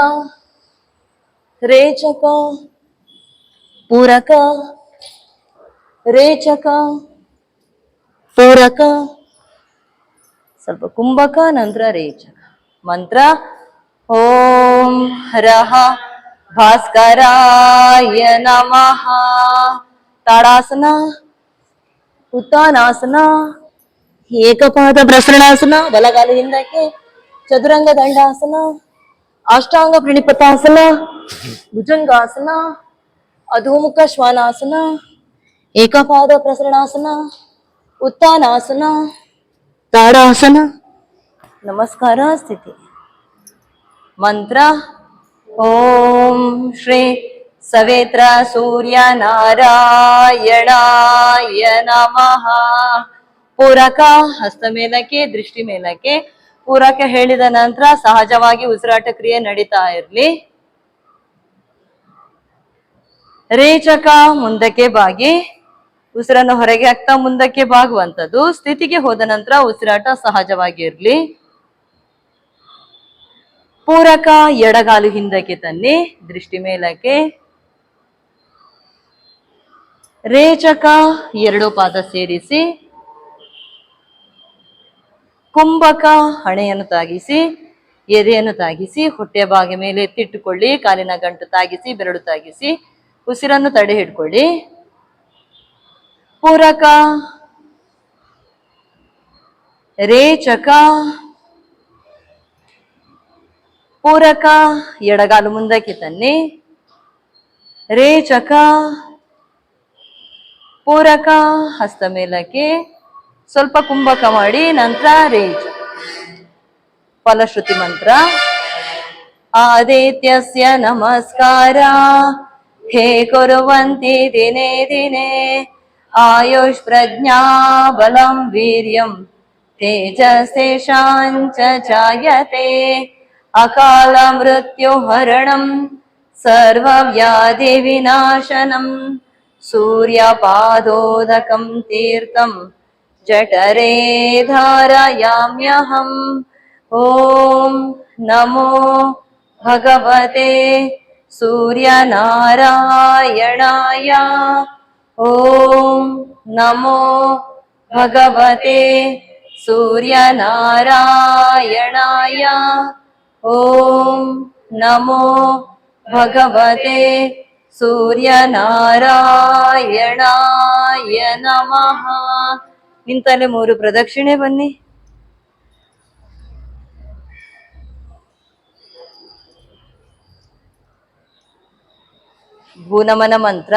Speaker 1: ರೇಚಕ, ಪೂರಕ ರೇಚಕ, ಪೂರಕ, ಸ್ವಲ್ಪ ಕುಂಭಕ ನಂತರ ರೇಚಕ. ಮಂತ್ರ ಓಂ ಹರಃ ಭಾಸ್ಕರಾಯ ನಮಃ. ತಾಡಾಸನ, ಉತ್ತಾನಾಸನ, ಏಕಪಾದ ಪ್ರಸರಣಾಸನ, ಬಲಗಾಲು ಹಿಂದಕ್ಕೆ, ಚದುರಂಗ ದಂಡಾಸನ, ಅಷ್ಟಾಂಗ ಪ್ರಣಿಪತಾಸನ, ಭುಜಂಗಾಸನ, ಅಧೋಮುಖ ಶ್ವಾನಾಸನ, ಏಕಪಾದ ಪ್ರಸರಣಾಸನ, ಉತ್ತಾನಾಸನ, ತಾಡಾಸನ. ನಮಸ್ಕಾರ ಸ್ಥಿತಿ. ಮಂತ್ರ ಓಂ ಶ್ರೀ ಸವೇತ್ರ ಸೂರ್ಯ ನಾರಾಯಣಾಯ ನಮಃ. ಪೂರಕ ಹಸ್ತ ಮೇಲಕ್ಕೆ, ದೃಷ್ಟಿ ಮೇಲಕ್ಕೆ. ಪೂರಕ ಹೇಳಿದ ನಂತರ ಸಹಜವಾಗಿ ಉಸಿರಾಟ ಕ್ರಿಯೆ ನಡೀತಾ ಇರ್ಲಿ. ರೇಚಕ ಮುಂದಕ್ಕೆ ಬಾಗಿ ಉಸಿರನ್ನು ಹೊರಗೆ ಹಾಕ್ತಾ ಮುಂದಕ್ಕೆ ಬಾಗುವಂಥದ್ದು. ಸ್ಥಿತಿಗೆ ಹೋದ ನಂತರ ಉಸಿರಾಟ ಸಹಜವಾಗಿ ಇರ್ಲಿ. ಪೂರಕ ಎಡಗಾಲು ಹಿಂದಕ್ಕೆ ತನ್ನಿ, ದೃಷ್ಟಿ ಮೇಲಕ್ಕೆ. ರೇಚಕ ಎರಡು ಪಾದ ಸೇರಿಸಿ. ಕುಂಭಕ ಹಣೆಯನ್ನು ತಾಗಿಸಿ, ಎದೆಯನ್ನು ತಾಗಿಸಿ, ಹೊಟ್ಟೆಯ ಭಾಗ ಮೇಲೆ ಎತ್ತಿಟ್ಟುಕೊಳ್ಳಿ. ಕಾಲಿನ ಗಂಟು ತಾಗಿಸಿ, ಬೆರಳು ತಾಗಿಸಿ, ಉಸಿರನ್ನು ತಡೆ ಹಿಡ್ಕೊಳ್ಳಿ. ಪೂರಕ ರೇಚಕ, ಪೂರಕ ಎಡಗಾಲು ಮುಂದಕ್ಕೆ ತನ್ನಿ. ರೇಚಕ, ಪೂರಕ ಹಸ್ತ ಮೇಲಕ್ಕೆ, ಸ್ವಲ್ಪ ಕುಂಭಕ ಮಾಡಿ ನಂತರ ರೇಚಕ. ಫಲಶ್ರುತಿ ಮಂತ್ರ ಆದಿತ್ಯಸ್ಯ ನಮಸ್ಕಾರ ಹೇ ಕುರುವಂತಿ ದಿನೇ ದಿನೇ ಆಯುಷ್ ಪ್ರಜ್ಞಾ ಬಲಂ ವೀರ್ಯಂ ತೇಜಸ್ತೇಷಾಂಚ ಜಾಯತೆ ಅಕಾಲ ಮೃತ್ಯು ಹರಣಂ ಸರ್ವವ್ಯಾಧಿ ವಿನಾಶನಂ ಸೂರ್ಯಪಾದೋದಕಂ ತೀರ್ಥಂ ಜಠರೇ ಧಾರಯಾಮ್ಯಹಂ. ಓಂ ನಮೋ ಭಗವತೆ ಸೂರ್ಯನಾರಾಯಣಾಯ. ಓಂ ನಮೋ ಭಗವತೆ ಸೂರ್ಯನಾರಾಯಣಾಯ. ಓಂ ನಮೋ ಭಗವತೆ ಸೂರ್ಯನಾರಾಯಣಾಯ ನಮಃ. ನಿಂತಲ್ಲೇ 3 ಪ್ರದಕ್ಷಿಣೆ ಬನ್ನಿ. ಭೂನಮನ ಮಂತ್ರ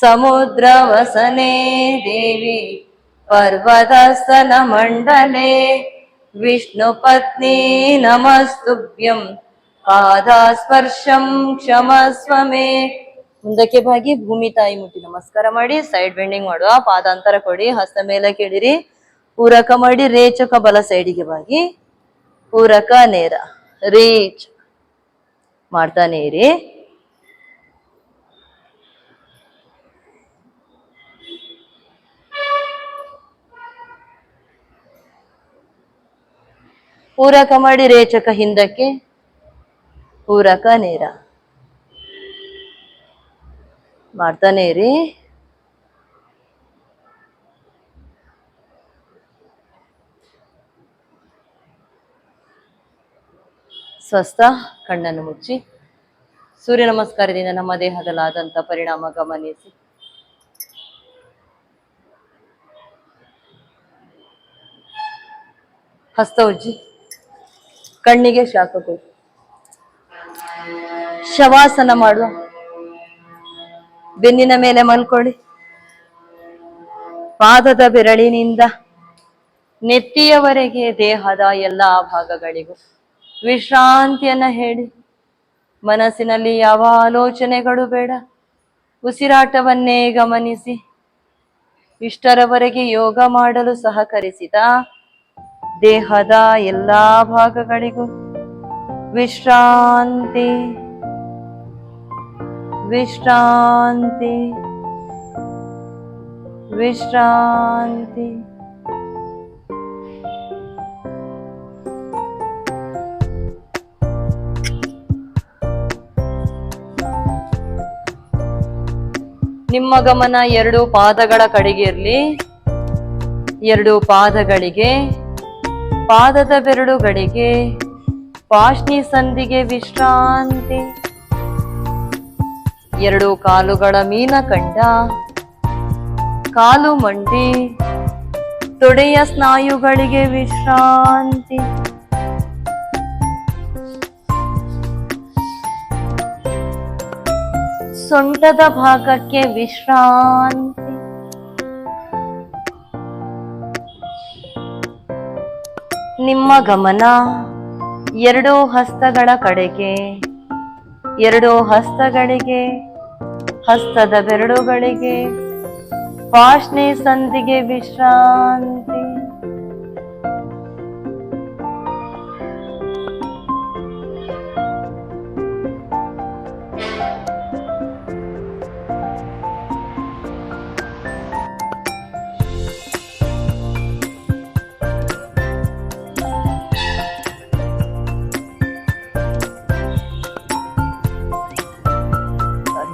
Speaker 1: ಸಮುದ್ರ ವಸನೆ ದೇವಿ ಪರ್ವತಸ್ಥನ ಮಂಡಲೆ ವಿಷ್ಣು ಪತ್ನಿ ನಮಸ್ತುಭ್ಯಂ ಪಾದಸ್ಪರ್ಶಂ ಕ್ಷಮಸ್ವ ಮೇ. ಮುಂದಕ್ಕೆ ಬಾಗಿ ಭೂಮಿ ತಾಯಿ ಮುಟ್ಟಿ ನಮಸ್ಕಾರ ಮಾಡಿ. ಸೈಡ್ ಬೆಂಡಿಂಗ್ ಮಾಡುವ. ಪಾದಾಂತರ ಕೊಡಿ. ಹಸ್ತ ಮೇಲೆ ಕೆಡಿರಿ. ಪೂರಕ ಮಾಡಿ. ರೇಚಕ ಬಲ ಸೈಡಿಗೆ ಬಾಗಿ. ಪೂರಕ ನೇರ ರೇಚ ಮಾಡ್ತಾನೆ ಇರಿ. ಪೂರಕ ಮಾಡಿ ರೇಚಕ ಹಿಂದಕ್ಕೆ, ಪೂರಕ ನೇರ ಮಾಡ್ತಾನೆ ಇರಿ. ಸ್ವಸ್ಥ. ಕಣ್ಣನ್ನು ಮುಚ್ಚಿ ಸೂರ್ಯ ನಮಸ್ಕಾರದಿಂದ ನಮ್ಮ ದೇಹದಲ್ಲಾದಂಥ ಪರಿಣಾಮ ಗಮನಿಸಿ. ಹಸ್ತ ಉಜ್ಜಿ ಕಣ್ಣಿಗೆ ಶಾಖ ಕೊಡಿ. ಶವಾಸನ ಮಾಡುವ. ಬೆನ್ನಿನ ಮೇಲೆ ಮಲ್ಕೊಳ್ಳಿ. ಪಾದದ ಬೆರಳಿನಿಂದ ನೆತ್ತಿಯವರೆಗೆ ದೇಹದ ಎಲ್ಲಾ ಭಾಗಗಳಿಗೂ ವಿಶ್ರಾಂತಿಯನ್ನ ಹೇಳಿ. ಮನಸ್ಸಿನಲ್ಲಿ ಯಾವ ಆಲೋಚನೆಗಳು ಬೇಡ, ಉಸಿರಾಟವನ್ನೇ ಗಮನಿಸಿ. ಇಷ್ಟರವರೆಗೆ ಯೋಗ ಮಾಡಲು ಸಹಕರಿಸಿದ ದೇಹದ ಎಲ್ಲಾ ಭಾಗಗಳಿಗೂ ವಿಶ್ರಾಂತಿ ವಿಶ್ರಾಂತಿ ವಿಶ್ರಾಂತಿ. ನಿಮ್ಮ ಗಮನ ಎರಡು ಪಾದಗಳ ಕಡೆಗೆ ಇರಲಿ. ಎರಡು ಪಾದಗಳಿಗೆ, ಪಾದದ ಬೆರಳುಗಳಿಗೆ, ಪಾಶ್ನಿ ಸಂಧಿಗೆ ವಿಶ್ರಾಂತಿ. ಎರಡು ಕಾಲುಗಳ ಮೀನಖಂಡ, ಕಾಲು ಮಂಡಿ, ತೊಡೆಯ ಸ್ನಾಯುಗಳಿಗೆ ವಿಶ್ರಾಂತಿ. ಸೊಂಟದ ಭಾಗಕ್ಕೆ ವಿಶ್ರಾಂತಿ. ನಿಮ್ಮ ಗಮನ ಎರಡು ಹಸ್ತಗಳ ಕಡೆಗೆ, ಎರಡು ಹಸ್ತಗಳಿಗೆ, ಹಸ್ತದ ಬೆರಳುಗಳಿಗೆ, ಪಾಶ್ನಿ ಸಂಧಿಗೆ ವಿಶ್ರಾಂತಿ.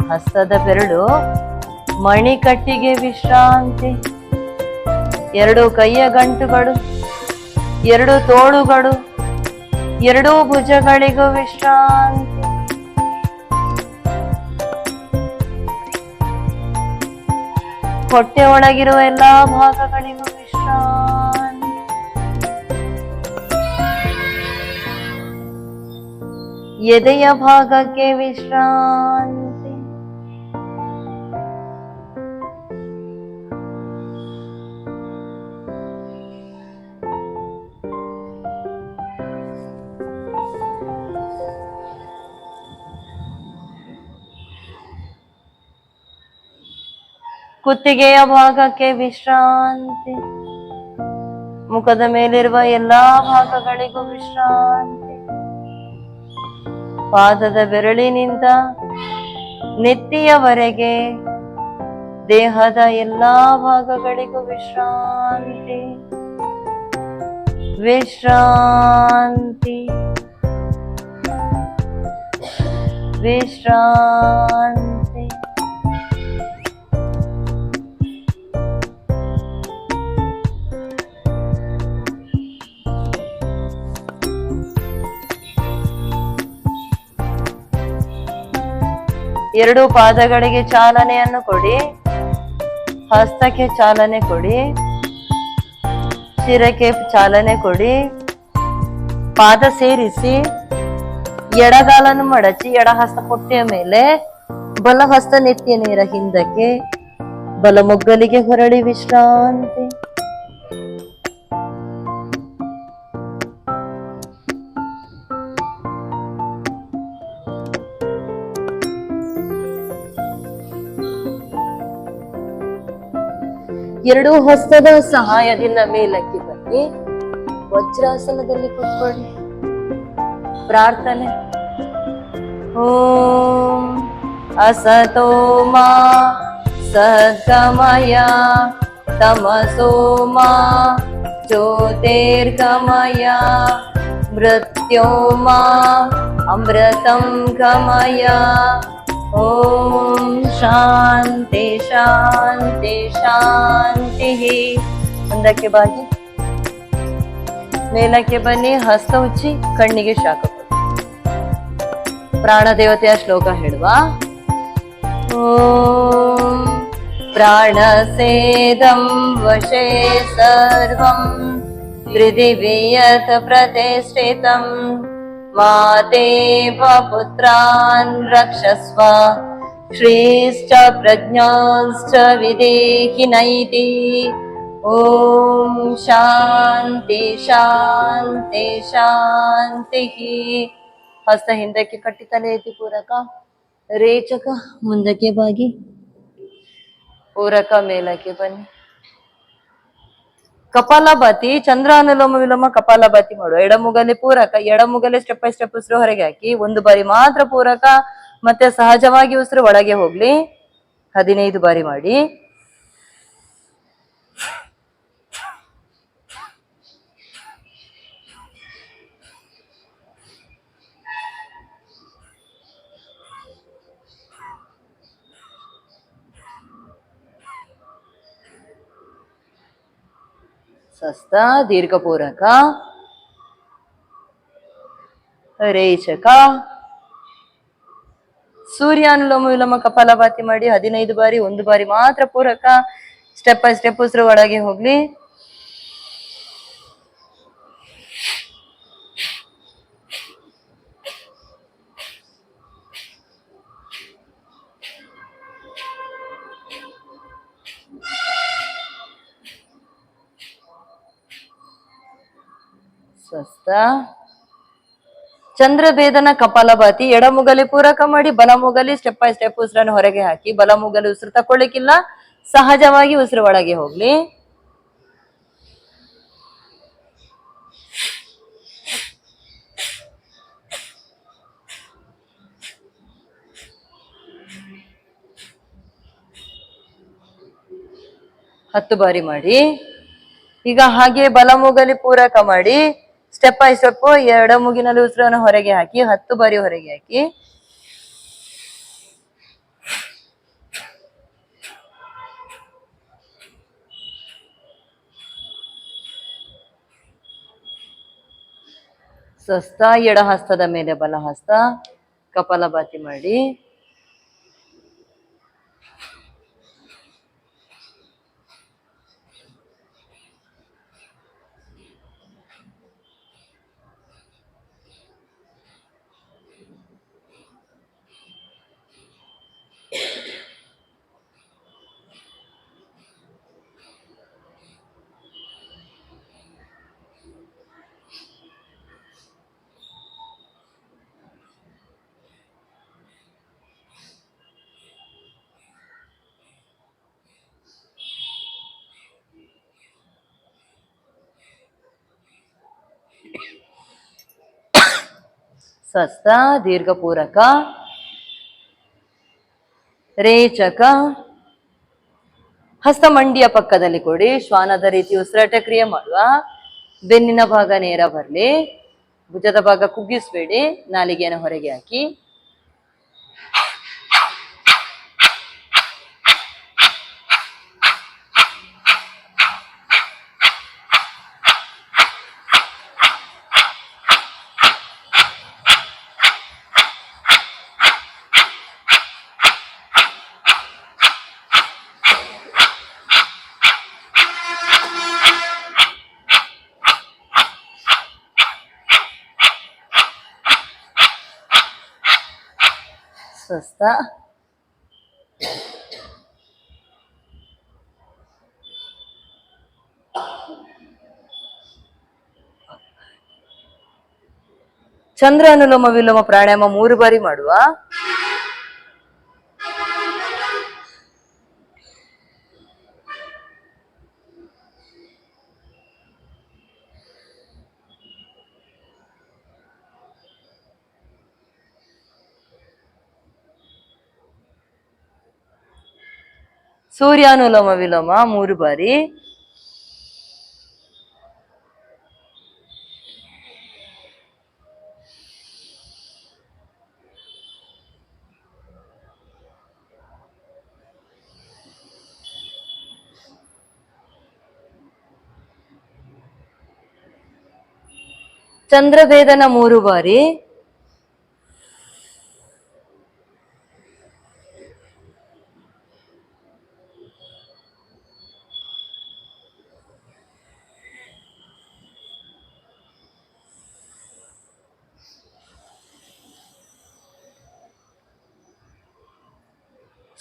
Speaker 1: ಹಸ್ತದ ಬೆರಳು ಮಣಿಕಟ್ಟಿಗೆ ವಿಶ್ರಾಂತಿ. ಎರಡು ಕೈಯ ಗಂಟುಗಳು, ಎರಡು ತೋಳುಗಳು, ಎರಡೂ ಭುಜಗಳಿಗೂ ವಿಶ್ರಾಂತಿ. ಹೊಟ್ಟೆ ಒಳಗಿರುವ ಎಲ್ಲಾ ಭಾಗಗಳಿಗೂ ವಿಶ್ರಾಂತಿ. ಎದೆಯ ಭಾಗಕ್ಕೆ ವಿಶ್ರಾಂತಿ. ಕುತ್ತಿಗೆಯ ಭಾಗಕ್ಕೆ ವಿಶ್ರಾಂತಿ. ಮುಖದ ಮೇಲಿರುವ ಎಲ್ಲಾ ಭಾಗಗಳಿಗೂ ವಿಶ್ರಾಂತಿ. ಪಾದದ ಬೆರಳಿನಿಂದ ನೆತ್ತಿಯವರೆಗೆ ದೇಹದ ಎಲ್ಲಾ ಭಾಗಗಳಿಗೂ ವಿಶ್ರಾಂತಿ ವಿಶ್ರಾಂತಿ ವಿಶ್ರಾಂತಿ. ಎರಡು ಪಾದಗಳಿಗೆ ಚಾಲನೆಯನ್ನು ಕೊಡಿ. ಹಸ್ತಕ್ಕೆ ಚಾಲನೆ ಕೊಡಿ, ಶಿರಕ್ಕೆ ಚಾಲನೆ ಕೊಡಿ. ಪಾದ ಸೇರಿಸಿ ಎಡಗಾಲನ್ನು ಮಡಚಿ ಎಡ ಹಸ್ತ ಹೊಟ್ಟೆಯ ಮೇಲೆ, ಬಲ ಹಸ್ತ ನೆತ್ತಿಯ ನೇರ ಹಿಂದಕ್ಕೆ, ಬಲ ಮೊಗ್ಗಲಿಗೆ ಹೊರಳಿ ವಿಶ್ರಾಂತಿ. ಎರಡು ಹಸ್ತದ ಸಹಾಯದಿಂದ ಮೇಲಕ್ಕೆ ಬನ್ನಿ. ವಜ್ರಾಸನದಲ್ಲಿ ಕೂತ್ಕೊಳ್ಳಿ. ಪ್ರಾರ್ಥನೆ. ಓಂ ಅಸತೋ ಮಾ ಸದ್ಗಮಯ ತಮಸೋ ಮಾ ಜ್ಯೋತಿರ್ಗಮಯ मृत्योर्मा अमृतं गमय। ಓಂ ಶಾಂತಿ ಶಾಂತಿ ಶಾಂತಿ. ಮುಂದಕ್ಕೆ ಬಾಗಿ ಮೇಲಕ್ಕೆ ಬನ್ನಿ, ಹಸ್ತ ಉಚ್ಚಿ, ಕಣ್ಣಿಗೆ ಶಾಖ ಕೊಡಿ. ಪ್ರಾಣ ದೇವತೆಯ ಶ್ಲೋಕ ಹೇಳುವ. ಓಂ ಪ್ರಾಣಸೇದಂ ವಶೇ ಸರ್ವಂ ತ್ರಿದಿವಿಯತ್ ಪ್ರತಿಷ್ಠಿತಂ ಮಾತೇವ ಪುತ್ರಾನ್ ರಕ್ಷಸ್ವ ಶ್ರೀಶ್ಚ ಪ್ರಜ್ಞಾಶ್ಚ ವಿದೇಹಿ ನೈತಿ. ಓಂ ಶಾಂತಿ ಶಾಂತಿ ಶಾಂತಿ. ಹಸ್ತ ಹಿಂದಕ್ಕೆ ಕಟ್ಟಿ ತಲೆ ಎತ್ತಿ ಪೂರಕ ರೇಚಕ ಮುಂದಕ್ಕೆ ಬಾಗಿ ಪೂರಕ ಮೇಲಕ್ಕೆ ಬನ್ನಿ. ಕಪಾಲಭಾತಿ ಚಂದ್ರ ಅನುಲೋಮ ವಿಲೋಮ ಕಪಾಲಭಾತಿ ಮಾಡುವ. ಎಡಮುಗಲಿ ಪೂರಕ, ಎಡಮುಗಲಿ ಸ್ಟೆಪ್ ಬೈ ಸ್ಟೆಪ್ ಉಸಿರು ಹೊರಗೆ ಹಾಕಿ, ಒಂದು ಬಾರಿ ಮಾತ್ರ ಪೂರಕ, ಮತ್ತೆ ಸಹಜವಾಗಿ ಉಸಿರು ಒಳಗೆ ಹೋಗ್ಲಿ. 15 ಬಾರಿ ಮಾಡಿ. ಸ್ವಸ್ಥ ದೀರ್ಘ ಪೂರಕ ರೇಚಕ. ಸೂರ್ಯ ಅನುಲೋಮ ವಿಲೋಮ ಕಪಾಲಭಾತಿ ಮಾಡಿ 15 ಬಾರಿ, ಒಂದು ಬಾರಿ ಮಾತ್ರ ಪೂರಕ, ಸ್ಟೆಪ್ ಬೈ ಸ್ಟೆಪ್ ಉಸಿರು ಒಳಗೆ ಹೋಗ್ಲಿ. ಸ್ವಸ್ಥ ಚಂದ್ರಭೇದನ ಕಪಾಲಭಾತಿ. ಎಡಮುಗಲಿ ಪೂರಕ ಮಾಡಿ, ಬಲಮುಗಲಿ ಸ್ಟೆಪ್ ಬೈ ಸ್ಟೆಪ್ ಉಸಿರನ್ನು ಹೊರಗೆ ಹಾಕಿ, ಬಲಮುಗಲಿ ಉಸಿರು ತಕೊಳ್ಳಿಕ್ಕಿಲ್ಲ, ಸಹಜವಾಗಿ ಉಸಿರು ಒಳಗೆ ಹೋಗ್ಲಿ. ಹತ್ತು ಬಾರಿ ಮಾಡಿ. ಈಗ ಹಾಗೆ ಬಲಮುಗಲಿ ಪೂರಕ ಮಾಡಿ, ಸ್ಟೆಪ್ ಬೈ ಸ್ಟೆಪ್ ಎಡಮುಗಿನಲ್ಲಿ ಉಸಿರನ್ನು ಹೊರಗೆ ಹಾಕಿ, 10 ಬಾರಿ ಹೊರಗೆ ಹಾಕಿ. ಸ್ವಸ್ಥ ಎಡ ಹಸ್ತದ ಮೇಲೆ ಬಲ ಹಸ್ತ ಕಪಾಲಭಾತಿ ಮಾಡಿ. ಸ್ವಸ್ಥ ದೀರ್ಘ ಪೂರಕ ರೇಚಕ. ಹಸ್ತ ಮಂಡಿಯ ಪಕ್ಕದಲ್ಲಿ ಕೊಡಿ, ಶ್ವಾನದ ರೀತಿ ಉಸಿರಾಟ ಕ್ರಿಯೆ ಮಾಡುವ. ಬೆನ್ನಿನ ಭಾಗ ನೇರ ಬರಲಿ, ಭುಜದ ಭಾಗ ಕುಗ್ಗಿಸ್ಬೇಡಿ, ನಾಲಿಗೆಯನ್ನು ಹೊರಗೆ ಹಾಕಿ. ಸ್ವಸ್ಥ ಚಂದ್ರ ಅನುಲೋಮ ವಿಲೋಮ ಪ್ರಾಣಾಯಾಮ 3 ಬಾರಿ ಮಾಡುವ. ಸೂರ್ಯಾನುಲೋಮ ವಿಲೋಮ 3 ಬಾರಿ. ಚಂದ್ರಭೇದನ 3 ಬಾರಿ.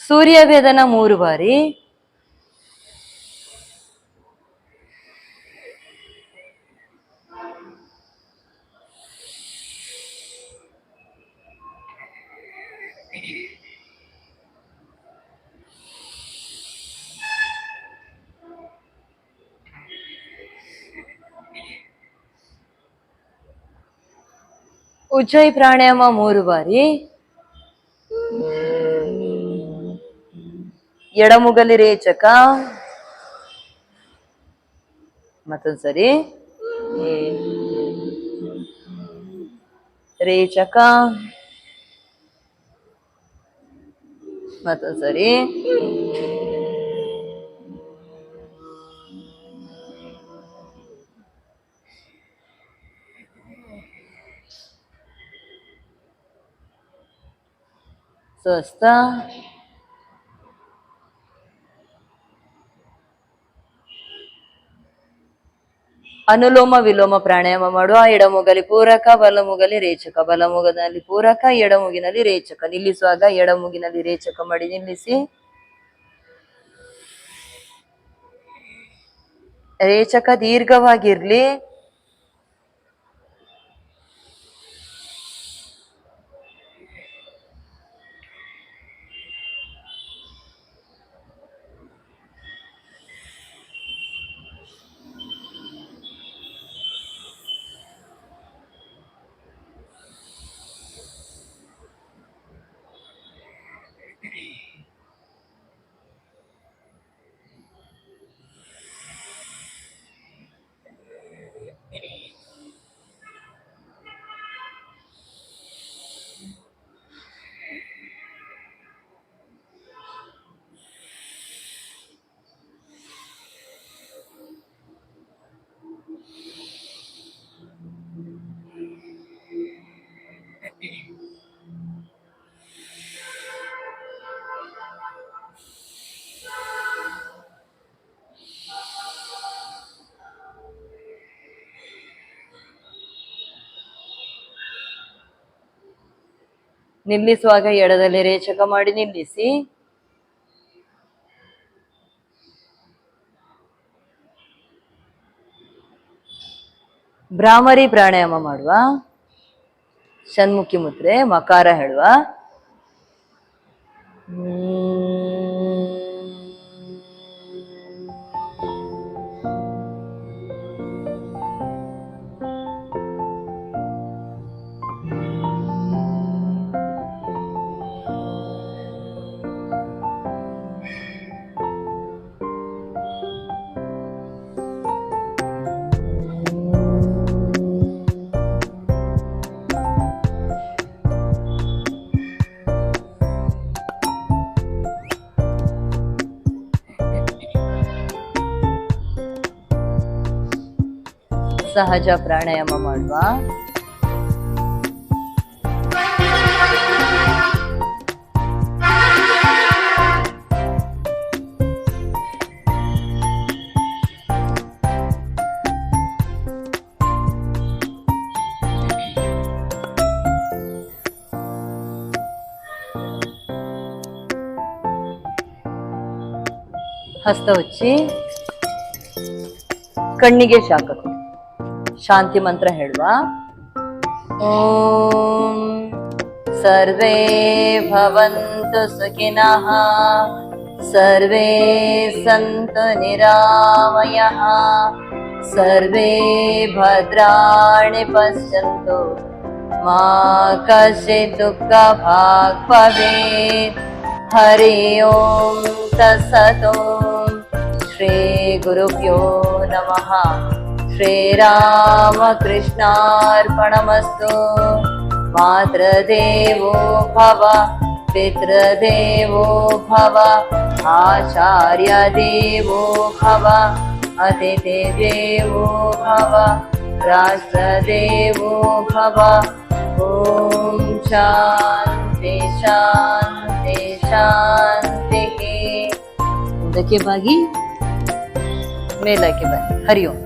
Speaker 1: ಸೂರ್ಯಭೇದನ 3 ಬಾರಿ. ಉಜ್ಜಯಿ ಪ್ರಾಣಾಯಾಮ 3 ಬಾರಿ. ಎಡಮುಗಲಿ ರೇಚಕ, ಮತ್ತೊಂದ್ಸರಿ ರೇಚಕ, ಮತ್ತೊಂದ್ಸರಿ ಸ್ವಸ್ಥ. ಅನುಲೋಮ ವಿಲೋಮ ಪ್ರಾಣಾಯಾಮ ಮಾಡುವ. ಎಡಮುಗಲಿ ಪೂರಕ, ಬಲಮುಗಲಿ ರೇಚಕ, ಬಲಮುಗದಲ್ಲಿ ಪೂರಕ, ಎಡಮುಗಿನಲ್ಲಿ ರೇಚಕ. ನಿಲ್ಲಿಸುವಾಗ ಎಡಮುಗಿನಲ್ಲಿ ರೇಚಕ ಮಾಡಿ ನಿಲ್ಲಿಸಿ. ರೇಚಕ ದೀರ್ಘವಾಗಿರ್ಲಿ. ನಿಲ್ಲಿಸುವಾಗ ಎಡದಲ್ಲಿ ರೇಚಕ ಮಾಡಿ ನಿಲ್ಲಿಸಿ. ಭ್ರಾಮರಿ ಪ್ರಾಣಾಯಾಮ ಮಾಡುವ. ಷಣ್ಮುಖಿ ಮುದ್ರೆ, ಮಕಾರ ಹೇಳುವ. ಸಹಜ ಪ್ರಾಣಾಯಾಮ ಮಾಡುವ. ಹಸ್ತ ಉಚ್ಚಿ, ಕಣ್ಣಿಗೆ ಶಾಖ ಕೊಡಿ. ಶಾಂತಿ ಮಂತ್ರ ಹೇಳುವ. ಓಂ ಸರ್ವೇ ಭವಂತು ಸುಖಿನಃ, ಸರ್ವೇ ಸಂತು ನಿರಾಮಯಃ, ಸರ್ವೇ ಭದ್ರಾಣಿ ಪಶ್ಯಂತು, ಮಾ ಕಶ್ಚಿತ್ ದುಃಖ ಭಾಗ್ ಭವೇತ್. ಹರಿ ಓಂ ತತ್ಸತ್. ಶ್ರೀ ಗುರುಭ್ಯೋ ನಮಃ. ಶ್ರೀರಾಮಕೃಷ್ಣಾರ್ಪಣಮಸ್ತು. ಮಾತೃದೇವೋ ಭವ, ಪಿತೃದೇವೋ ಭವ, ಆಚಾರ್ಯ ದೇವೋ ಭವ, ಅತಿಥಿ ದೇವೋ ಭವ. ರಾಷ್ಟ್ರದೇವೋ ಭವ. ಓಂ ಶಾಂತಿ ಶಾಂತಿ ಶಾಂತಿ. ಮುಂದಕ್ಕೆ ಬಾಗಿ ಮೇಲಕ್ಕೆ ಬನ್ನಿ. ಹರಿ ಓಂ.